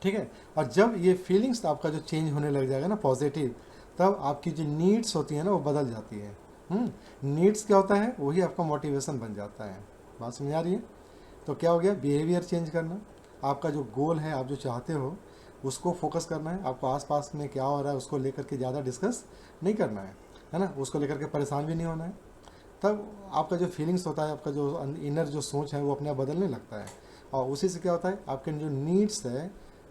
ठीक है, और जब ये फीलिंग्स आपका जो चेंज होने लग जाएगा ना पॉजिटिव, तब आपकी जो नीड्स होती है ना वो बदल जाती है। नीड्स क्या होता है? वही आपका मोटिवेशन बन जाता है। बात समझ आ रही है? तो क्या हो गया? बिहेवियर चेंज करना, आपका जो गोल है, आप जो चाहते हो उसको फोकस करना है। आपको आसपास में क्या हो रहा है उसको लेकर के ज़्यादा डिस्कस नहीं करना है ना, उसको लेकर के परेशान भी नहीं होना है। तब आपका जो फीलिंग्स होता है, आपका जो इनर जो सोच है वो अपने आप बदलने लगता है, और उसी से क्या होता है, आपके जो नीड्स है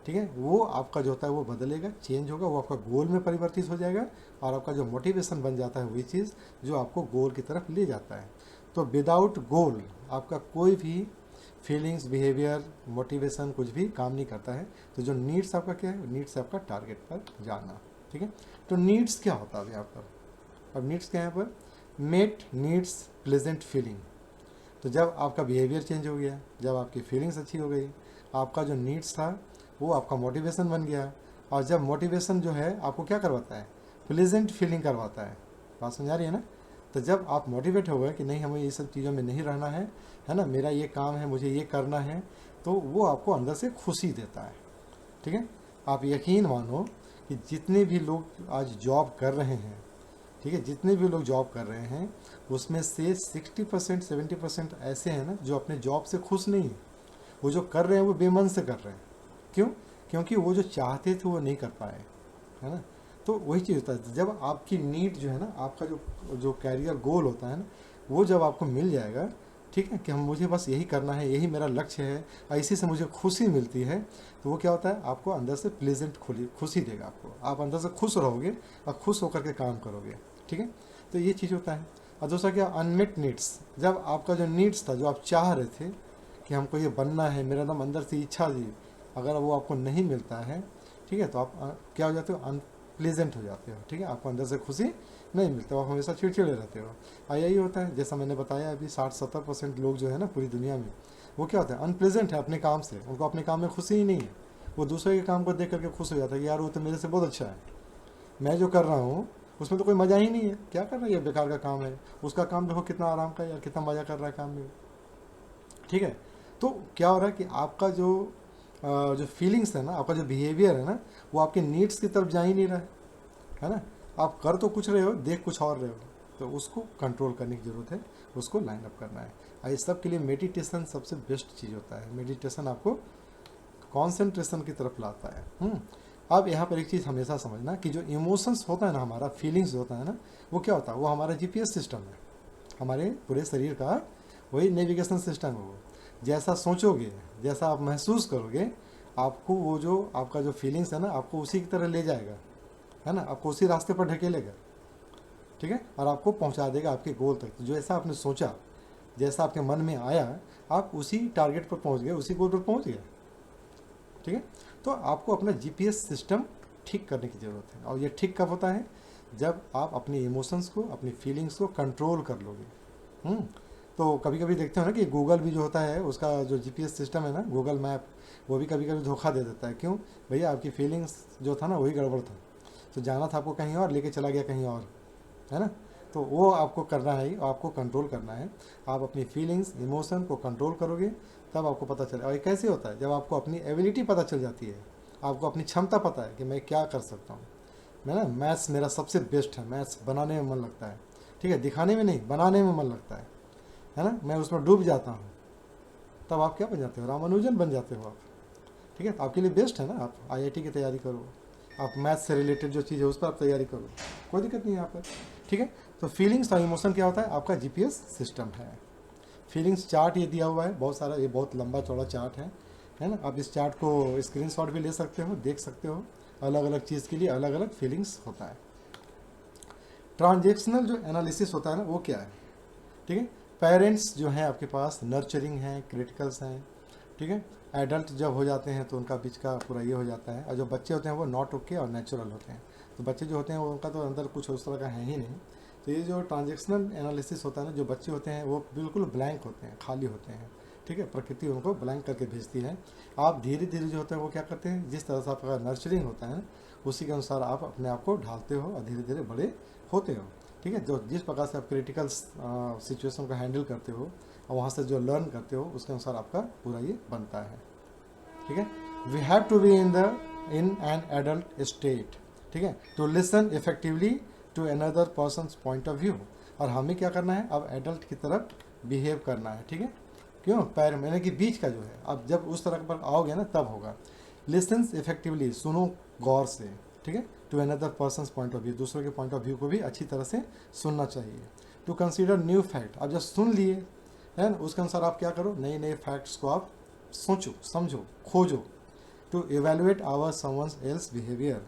ठीक है, वो आपका जो होता है वो बदलेगा, चेंज होगा, वो आपका गोल में परिवर्तित हो जाएगा और आपका जो मोटिवेशन बन जाता है वही चीज़ जो आपको गोल की तरफ ले जाता है। तो विदाउट गोल आपका कोई भी फीलिंग्स, बिहेवियर, मोटिवेशन कुछ भी काम नहीं करता है। तो जो नीड्स आपका क्या है, नीड्स आपका टारगेट पर जाना। ठीक है, तो नीड्स क्या होता है यहाँ पर, अब नीड्स क्या है यहाँ पर, मेट नीड्स प्लेजेंट फीलिंग। तो जब आपका बिहेवियर चेंज हो गया, जब आपकी फीलिंग्स अच्छी हो गई, आपका जो नीड्स था वो आपका मोटिवेशन बन गया, और जब मोटिवेशन जो है आपको क्या करवाता है, प्लेजेंट फीलिंग करवाता है। बात समझ आ रही है ना। तो जब आप मोटिवेट हो गए कि नहीं हमें ये सब चीज़ों में नहीं रहना है ना, मेरा ये काम है, मुझे ये करना है, तो वो आपको अंदर से खुशी देता है। ठीक है, आप यकीन मानो कि जितने भी लोग आज जॉब कर रहे हैं, ठीक है, जितने भी लोग जॉब कर रहे हैं उसमें से 60% 70% ऐसे हैं ना जो अपने जॉब से खुश नहीं है। वो जो कर रहे हैं वो बेमन से कर रहे हैं। क्यों? क्योंकि वो जो चाहते थे वो नहीं कर पाए, है ना। तो वही चीज़ होता है, जब आपकी नीड जो है ना, आपका जो जो कैरियर गोल होता है ना, वो जब आपको मिल जाएगा, ठीक है, कि हम मुझे बस यही करना है, यही मेरा लक्ष्य है, इसी से मुझे खुशी मिलती है, तो वो क्या होता है, आपको अंदर से प्लेजेंट खुशी देगा आपको, आप अंदर से खुश रहोगे और खुश होकर के काम करोगे। ठीक है, तो ये चीज़ होता है। और दूसरा क्या, अनमेट नीड्स। जब आपका जो नीड्स था, जो आप चाह रहे थे कि हमको ये बनना है, मेरा एकदम अंदर से इच्छा थी, अगर वो आपको नहीं मिलता है, ठीक है, तो आप क्या हो जाते हो, अनप्लेजेंट हो जाते हो। ठीक है, आपको अंदर से खुशी नहीं मिलती, आप हमेशा चिड़चिड़े रहते हो। और यही होता है, जैसा मैंने बताया अभी, 60-70% लोग जो है ना पूरी दुनिया में, वो क्या होता है, अनप्लेजेंट है अपने काम से, उनको अपने काम में खुशी ही नहीं है। वो दूसरे के काम को देख करके खुश हो जाता है कि यार वो तो मेरे से बहुत अच्छा है, मैं जो कर रहा हूँ उसमें तो कोई मज़ा ही नहीं है, क्या कर रहा है, ये बेकार का काम है, उसका काम देखो कितना आराम का है यार, कितना मज़ा कर रहा है काम में। ठीक है, तो क्या हो रहा है कि आपका जो फीलिंग्स है ना, आपका जो बिहेवियर है ना, वो आपके नीड्स की तरफ जा ही नहीं रहा है ना। आप कर तो कुछ रहे हो, देख कुछ और रहे हो, तो उसको कंट्रोल करने की ज़रूरत है, उसको लाइन अप करना है। और इस सब के लिए मेडिटेशन सबसे बेस्ट चीज़ होता है। मेडिटेशन आपको कॉन्सेंट्रेशन की तरफ लाता है। अब यहाँ पर एक चीज़ हमेशा समझना कि जो इमोशंस होता है ना, हमारा फीलिंग्स होता है ना, वो क्या होता है, वो हमारा जीपीएस सिस्टम है, हमारे पूरे शरीर का वही नेविगेशन सिस्टम है। वो जैसा सोचोगे, जैसा आप महसूस करोगे, आपको वो जो आपका जो फीलिंग्स है ना, आपको उसी की तरह ले जाएगा, है ना, आपको उसी रास्ते पर ढकेलेगा। ठीक है, और आपको पहुंचा देगा आपके गोल तक। तो जैसा आपने सोचा, जैसा आपके मन में आया, आप उसी टारगेट पर पहुंच गए, उसी गोल पर पहुंच गए। ठीक है, तो आपको अपना जीपीएस सिस्टम ठीक करने की ज़रूरत है। और ये ठीक कब होता है, जब आप अपने इमोशंस को, अपनी फीलिंग्स को कंट्रोल कर लोगे। तो कभी कभी देखते हो ना कि गूगल भी जो होता है, उसका जो जीपीएस सिस्टम है ना, गूगल मैप, वो भी कभी कभी धोखा दे देता है। क्यों? भैया आपकी फीलिंग्स जो था ना वही गड़बड़ था, तो जाना था आपको कहीं और, लेके चला गया कहीं और, है ना। तो वो आपको करना है, आपको कंट्रोल करना है। आप अपनी फीलिंग्स, इमोशन को कंट्रोल करोगे, तब आपको पता चले। और ये कैसे होता है, जब आपको अपनी एबिलिटी पता चल जाती है, आपको अपनी क्षमता पता है कि मैं क्या कर सकता हूँ। मैं ना, मैथ्स मेरा सबसे बेस्ट है, मैथ्स बनाने में मन लगता है। ठीक है, दिखाने में नहीं, बनाने में मन लगता है ना, मैं उसमें डूब जाता हूँ। तब आप क्या बन जाते हो, रामानुजन बन जाते हो आप। ठीक है, तो आपके लिए बेस्ट है ना, आप आईआईटी की तैयारी करो, आप मैथ्स से रिलेटेड जो चीज़ है उस पर आप तैयारी करो, कोई दिक्कत नहीं है यहाँ पर। ठीक है, तो फीलिंग्स और इमोशन क्या होता है, आपका जीपीएस सिस्टम है। फीलिंग्स चार्ट ये दिया हुआ है बहुत सारा, ये बहुत लंबा चौड़ा चार्ट है ना। आप इस चार्ट को स्क्रीनशॉट भी ले सकते हो, देख सकते हो, अलग अलग चीज़ के लिए अलग अलग फीलिंग्स होता है। ट्रांजेक्शनल जो एनालिसिस होता है ना, वो क्या है, ठीक है। पेरेंट्स जो हैं आपके पास, नर्चरिंग हैं, क्रिटिकल्स हैं, ठीक है। एडल्ट जब हो जाते हैं तो उनका बीच का पूरा ये हो जाता है, और जो बच्चे होते हैं वो नॉट ओके और नेचुरल होते हैं। तो बच्चे जो होते हैं वो, उनका तो अंदर कुछ उस तरह का है ही नहीं। तो ये जो ट्रांजेक्शनल एनालिसिस होता है ना, जो बच्चे होते हैं वो बिल्कुल ब्लैंक होते हैं, खाली होते हैं। ठीक है, प्रकृति उनको ब्लैंक करके भेजती है। आप धीरे धीरे जो होते हैं वो क्या करते हैं, जिस तरह से आपका नर्चरिंग होता है उसी के अनुसार आप अपने आप को ढालते हो और धीरे धीरे बड़े होते हो। ठीक है, जो जिस प्रकार से आप क्रिटिकल सिचुएशन को हैंडल करते हो और वहाँ से जो लर्न करते हो, उसके अनुसार आपका पूरा ये बनता है। ठीक है, we have to be in an adult state, ठीक है, to listen effectively to another persons point of view. और हमें क्या करना है, अब एडल्ट की तरफ बिहेव करना है। ठीक है, क्यों, पैर मैंने कि बीच का जो है, अब जब उस तरह पर आओगे ना तब होगा। लिसन इफेक्टिवली, सुनो गौर से। ठीक है, to another persons point of view, दूसरों के पॉइंट ऑफ व्यू को भी अच्छी तरह से सुनना चाहिए। टू कंसीडर न्यू फैक्ट, अब जब सुन लिए है ना, उसके अनुसार आप क्या करो, नए नए फैक्ट्स को आप सोचो, समझो, खोजो। To evaluate our someone else behaviour,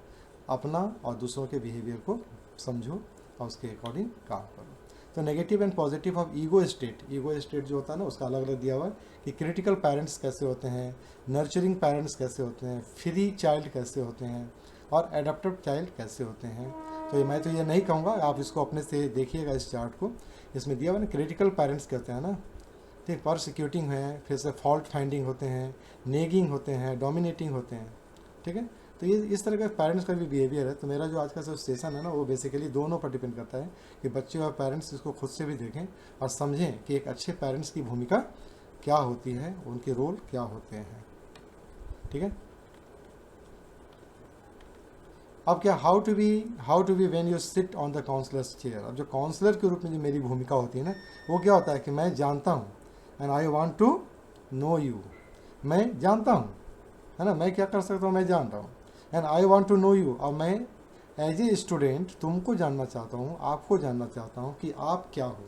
अपना और दूसरों के बिहेवियर को समझो और उसके अकॉर्डिंग काम करो। तो negative and positive of ego state जो होता है ना, उसका अलग अलग दिया हुआ है कि क्रिटिकल पेरेंट्स कैसे होते हैं, नर्चरिंग पेरेंट्स कैसे होते हैं, फ्री चाइल्ड कैसे होते हैं, और एडाप्टिव चाइल्ड कैसे होते हैं। तो मैं तो ये नहीं कहूँगा, आप इसको अपने से देखिएगा इस चार्ट को, इसमें दिया हुआ ना क्रिटिकल पेरेंट्स क्या होते हैं ना, ठीक, परसिक्यूटिंग है, फिर से फॉल्ट फाइंडिंग होते हैं, नेगिंग होते हैं, डोमिनेटिंग होते हैं, ठीक है। तो ये इस तरह का पेरेंट्स का भी बिहेवियर है। तो मेरा जो आज का जो सेशन है ना, वो बेसिकली दोनों पर डिपेंड करता है कि बच्चे और पेरेंट्स इसको खुद से भी देखें और समझें कि एक अच्छे पेरेंट्स की भूमिका क्या होती है, उनके रोल क्या होते हैं, ठीक है। अब क्या how to be when you sit on the counsellors chair. अब जो काउंसलर के रूप में जो मेरी भूमिका होती है ना, वो क्या होता है कि मैं जानता हूँ, and I want to know you, मैं जानता हूँ, है ना, मैं क्या कर सकता हूँ, मैं जान रहा हूँ, and I want to know you, और मैं एज ए स्टूडेंट तुमको जानना चाहता हूँ, आपको जानना चाहता हूँ कि आप क्या हो।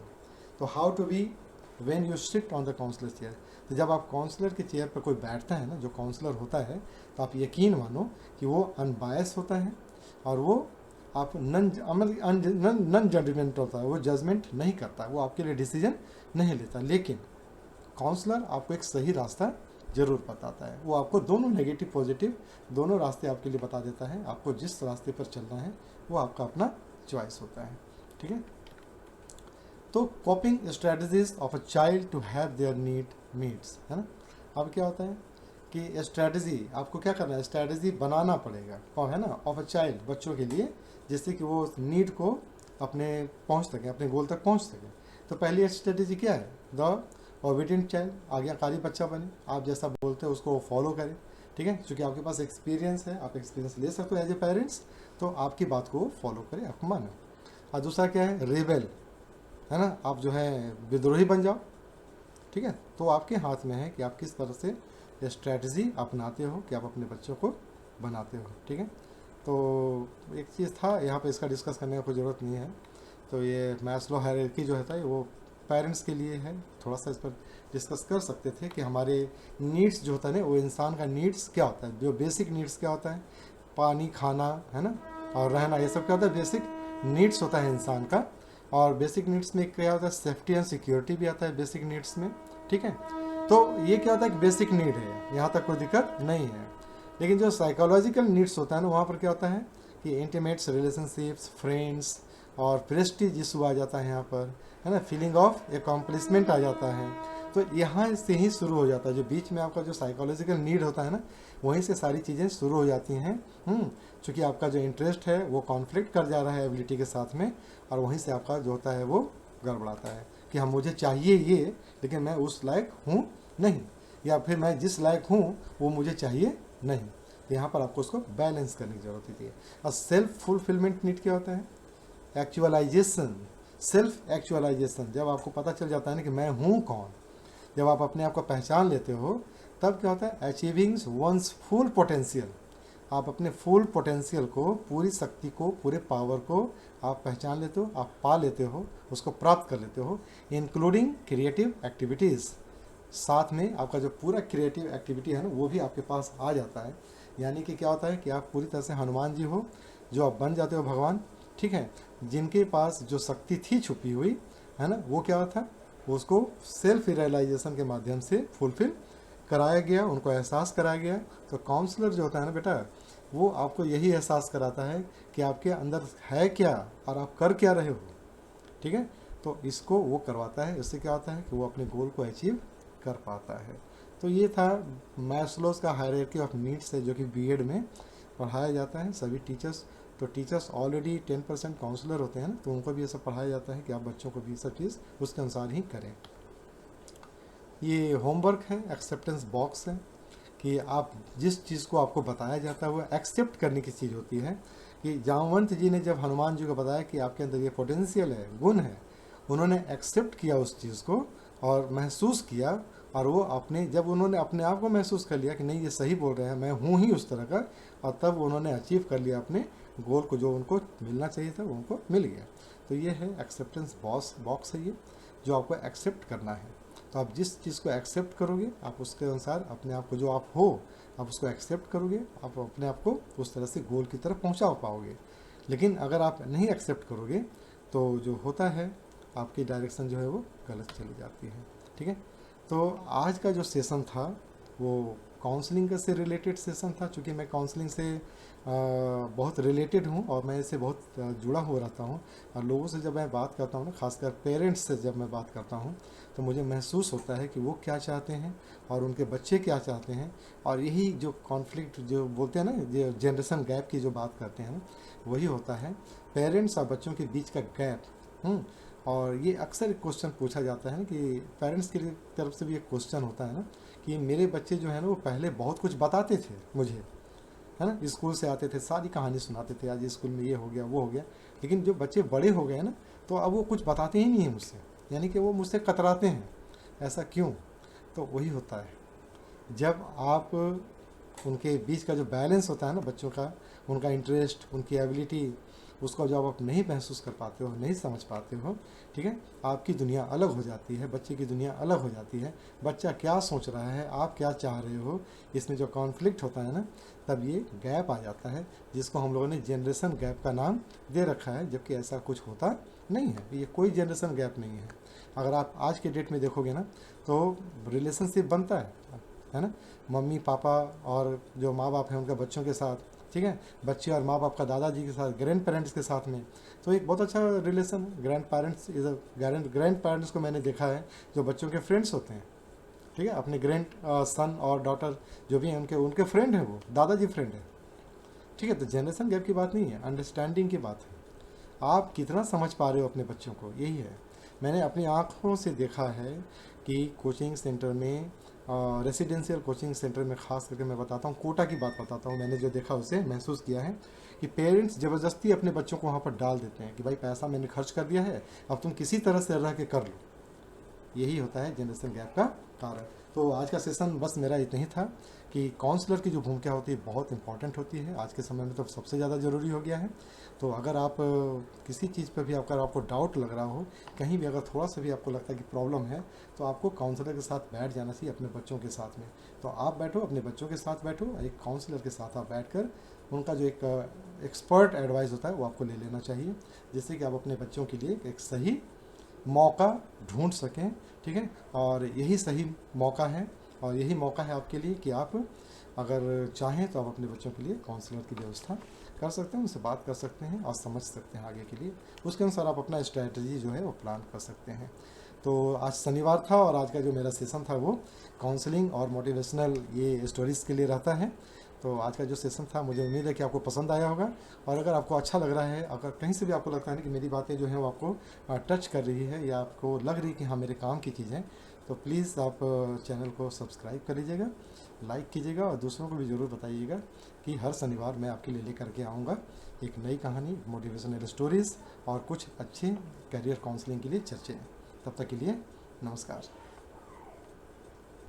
तो how to be when you sit on the counsellor chair. तो जब आप काउंसलर के चेयर पर कोई बैठता है ना, जो काउंसलर होता है, तो आप यकीन मानो कि वो अनबायस होता है और वो आप नन जजमेंट होता है, वो जजमेंट नहीं करता, वो आपके लिए डिसीजन नहीं लेता, लेकिन काउंसलर आपको एक सही रास्ता जरूर बताता है। वो आपको दोनों नेगेटिव पॉजिटिव दोनों रास्ते आपके लिए बता देता है। आपको जिस रास्ते पर चलना है वो आपका अपना चॉइस होता है, ठीक है। तो coping strategies of a child to have their needs, है ना। अब क्या होता है कि स्ट्रेटजी आपको क्या करना है, स्ट्रेटजी बनाना पड़ेगा, कौन है ना, ऑफ अ चाइल्ड, बच्चों के लिए, जिससे कि वो नीड को अपने पहुंच सके, अपने गोल तक पहुंच सके। तो पहली स्ट्रेटजी क्या है, द ओबीडिएंट चाइल्ड, आज्ञाकारी बच्चा बने, आप जैसा बोलते हैं उसको फॉलो करें, ठीक है। क्योंकि आपके पास एक्सपीरियंस है, आप एक्सपीरियंस ले सकते हो एज ए पेरेंट्स, तो आपकी बात को फॉलो करें, आपको माने। और दूसरा क्या है, रेबेल, है ना, आप जो है विद्रोही बन जाओ, ठीक है। तो आपके हाथ में है कि आप किस तरह से स्ट्रैटेजी अपनाते हो कि आप अपने बच्चों को बनाते हो, ठीक है। तो एक चीज़ था यहाँ पे, इसका डिस्कस करने का कोई ज़रूरत नहीं है। तो ये मैस्लो हायरार्की जो है वो पेरेंट्स के लिए है, थोड़ा सा इस पर डिस्कस कर सकते थे कि हमारे नीड्स जो होता है ना, वो इंसान का नीड्स क्या होता है, जो बेसिक नीड्स क्या होता है, पानी, खाना, है ना, और रहना, ये सब क्या होता है, बेसिक नीड्स होता है इंसान का। और बेसिक नीड्स में क्या होता है, सेफ्टी एंड सिक्योरिटी भी आता है बेसिक नीड्स में, ठीक है। तो ये क्या होता है कि बेसिक नीड है, यहाँ तक कोई दिक्कत नहीं है। लेकिन जो साइकोलॉजिकल नीड्स होता है ना, वहाँ पर क्या होता है कि इंटीमेट्स रिलेशनशिप्स, फ्रेंड्स और प्रेस्टीज इशू आ जाता है यहाँ पर, है ना, फीलिंग ऑफ एकम्प्लिशमेंट आ जाता है। तो यहाँ से ही शुरू हो जाता है, जो बीच में आपका जो साइकोलॉजिकल नीड होता है ना, वहीं से सारी चीज़ें शुरू हो जाती हैं। चूँकि आपका जो इंटरेस्ट है वो कॉन्फ्लिक्ट कर जा रहा है एबिलिटी के साथ में, और वहीं से आपका जो होता है वो गड़बड़ाता है कि हम, मुझे चाहिए ये, लेकिन मैं उस लायक हूँ नहीं, या फिर मैं जिस लायक हूँ वो मुझे चाहिए नहीं। तो यहाँ पर आपको उसको बैलेंस करने की जरूरत होती है। और सेल्फ फुलफिलमेंट नीड क्या होता है, एक्चुअलाइजेशन, सेल्फ एक्चुअलाइजेशन। जब आपको पता चल जाता है ना कि मैं हूँ कौन, जब आप अपने आप को पहचान लेते हो, तब क्या होता है, अचीविंग वंस फुल पोटेंशियल। आप अपने फुल पोटेंशियल को, पूरी शक्ति को, पूरे पावर को आप पहचान लेते हो, आप पा लेते हो, उसको प्राप्त कर लेते हो, इंक्लूडिंग क्रिएटिव एक्टिविटीज़। साथ में आपका जो पूरा क्रिएटिव एक्टिविटी है ना, वो भी आपके पास आ जाता है। यानी कि क्या होता है कि आप पूरी तरह से हनुमान जी हो, जो आप बन जाते हो भगवान, ठीक है। जिनके पास जो शक्ति थी छुपी हुई, है ना, वो क्या था, उसको सेल्फ रियलाइजेशन के माध्यम से फुलफिल कराया गया, उनको एहसास कराया गया। तो काउंसलर जो होता है ना बेटा, वो आपको यही एहसास कराता है कि आपके अंदर है क्या और आप कर क्या रहे हो, ठीक है। तो इसको वो करवाता है, इससे क्या होता है कि वो अपने गोल को अचीव कर पाता है। तो ये था मैस्लोस का हायरार्की ऑफ नीड्स है, जो कि बीएड में पढ़ाया जाता है सभी टीचर्स। तो टीचर्स ऑलरेडी 10% काउंसलर होते हैं ना, तो उनको भी ये सब पढ़ाया जाता है कि आप बच्चों को भी सब चीज़ उसके अनुसार ही करें। ये होमवर्क है, एक्सेप्टेंस बॉक्स है, कि आप जिस चीज़ को आपको बताया जाता है वो एक्सेप्ट करने की चीज़ होती है। कि जामवंत जी ने जब हनुमान जी को बताया कि आपके अंदर ये पोटेंशियल है, गुण है, उन्होंने एक्सेप्ट किया उस चीज़ को और महसूस किया, और वो अपने, जब उन्होंने अपने आप को महसूस कर लिया कि नहीं ये सही बोल रहे हैं, मैं हूँ ही उस तरह का, और तब उन्होंने अचीव कर लिया अपने गोल को, जो उनको मिलना चाहिए था वो उनको मिल गया। तो ये है एक्सेप्टेंस बॉक्स है, ये जो आपको एक्सेप्ट करना है। तो आप जिस चीज़ को एक्सेप्ट करोगे, आप उसके अनुसार अपने आप को जो आप हो, आप उसको एक्सेप्ट करोगे, आप अपने आप को उस तरह से गोल की तरफ पहुंचा पाओगे। लेकिन अगर आप नहीं एक्सेप्ट करोगे तो जो होता है, आपकी डायरेक्शन जो है वो गलत चली जाती है। ठीक है, तो आज का जो सेशन था वो काउंसलिंग से रिलेटेड सेशन था। चूँकि मैं काउंसलिंग से बहुत रिलेटेड हूँ और मैं इससे बहुत जुड़ा हुआ रहता हूँ, और लोगों से जब मैं बात करता हूँ ना, खासकर पेरेंट्स से जब मैं बात करता हूँ, तो मुझे महसूस होता है कि वो क्या चाहते हैं और उनके बच्चे क्या चाहते हैं। और यही जो कॉन्फ्लिक्ट जो बोलते हैं ना, जो जनरेशन गैप की जो बात करते हैं ना, वही होता है पेरेंट्स और बच्चों के बीच का गैप। और ये अक्सर एक क्वेश्चन पूछा जाता है ना कि पेरेंट्स की तरफ से भी एक क्वेश्चन होता है ना कि मेरे बच्चे जो है ना वो पहले बहुत कुछ बताते थे मुझे, है ना, स्कूल से आते थे सारी कहानी सुनाते थे, आज स्कूल में ये हो गया वो हो गया। लेकिन जो बच्चे बड़े हो गए ना, तो अब वो कुछ बताते ही नहीं हैं मुझसे, यानी कि वो मुझसे कतराते हैं। ऐसा क्यों? तो वही होता है, जब आप उनके बीच का जो बैलेंस होता है ना बच्चों का, उनका इंटरेस्ट, उनकी एबिलिटी, उसको जब आप नहीं महसूस कर पाते हो, नहीं समझ पाते हो, ठीक है, आपकी दुनिया अलग हो जाती है, बच्चे की दुनिया अलग हो जाती है। बच्चा क्या सोच रहा है, आप क्या चाह रहे हो, इसमें जो कॉन्फ्लिक्ट होता है ना, तब ये गैप आ जाता है, जिसको हम लोगों ने जनरेशन गैप का नाम दे रखा है, जबकि ऐसा कुछ होता नहीं है। ये कोई जनरेशन गैप नहीं है। अगर आप आज के डेट में देखोगे ना, तो रिलेशनशिप बनता है ना, मम्मी पापा और जो माँ बाप हैं उनके बच्चों के साथ, ठीक है, बच्चे और माँ बाप का दादाजी के साथ, ग्रैंड पेरेंट्स के साथ में, तो एक बहुत अच्छा रिलेशन है। ग्रैंड पेरेंट्स को मैंने देखा है जो बच्चों के फ्रेंड्स होते हैं, ठीक है, अपने ग्रैंड सन और डॉटर जो भी हैं उनके उनके फ्रेंड हैं, वो दादाजी फ्रेंड है। ठीक है, तो जनरेशन गैप की बात नहीं है, अंडरस्टैंडिंग की बात है। आप कितना समझ पा रहे हो अपने बच्चों को, यही है। मैंने अपनी आँखों से देखा है कि कोचिंग सेंटर में, रेसिडेंशियल कोचिंग सेंटर में, ख़ास करके मैं बताता हूँ, कोटा की बात बताता हूँ, मैंने जो देखा उसे महसूस किया है कि पेरेंट्स ज़बरदस्ती अपने बच्चों को वहाँ पर डाल देते हैं कि भाई पैसा मैंने खर्च कर दिया है, अब तुम किसी तरह से रह के कर लो। यही होता है जनरेशन गैप का कारण। तो आज का सेशन बस मेरा इतना ही था कि काउंसलर की जो भूमिका होती है बहुत इंपॉर्टेंट होती है, आज के समय में तो सबसे ज़्यादा ज़रूरी हो गया है। तो अगर आप किसी चीज़ पर भी अगर आपको डाउट लग रहा हो, कहीं भी अगर थोड़ा सा भी आपको लगता है कि प्रॉब्लम है, तो आपको काउंसलर के साथ बैठ जाना चाहिए, अपने बच्चों के साथ में। तो आप बैठो, अपने बच्चों के साथ बैठो, एक काउंसलर के साथ आप बैठ कर उनका जो एक एक्सपर्ट एडवाइस होता है वो आपको ले लेना चाहिए, जिससे कि आप अपने बच्चों के लिए एक सही मौका ढूंढ सकें। ठीक है, और यही सही मौका है, और यही मौका है आपके लिए कि आप अगर चाहें तो आप अपने बच्चों के लिए काउंसलर की व्यवस्था कर सकते हैं, उनसे बात कर सकते हैं और समझ सकते हैं आगे के लिए। उसके अनुसार आप अपना स्ट्रैटेजी जो है वो प्लान कर सकते हैं। तो आज शनिवार था और आज का जो मेरा सेशन था वो काउंसलिंग और मोटिवेशनल ये स्टोरीज़ के लिए रहता है। तो आज का जो सेशन था, मुझे उम्मीद है कि आपको पसंद आया होगा। और अगर आपको अच्छा लग रहा है, अगर कहीं से भी आपको लगता है कि मेरी बातें जो हैं वो आपको टच कर रही है, या आपको लग रही है कि हाँ मेरे काम की चीज़ है, तो प्लीज़ आप चैनल को सब्सक्राइब कर लीजिएगा, लाइक कीजिएगा, और दूसरों को भी ज़रूर बताइएगा कि हर शनिवार मैं आपके लिए लेकर के आऊँगा एक नई कहानी, मोटिवेशनल स्टोरीज़ और कुछ अच्छे करियर काउंसलिंग के लिए चर्चे। तब तक के लिए नमस्कार।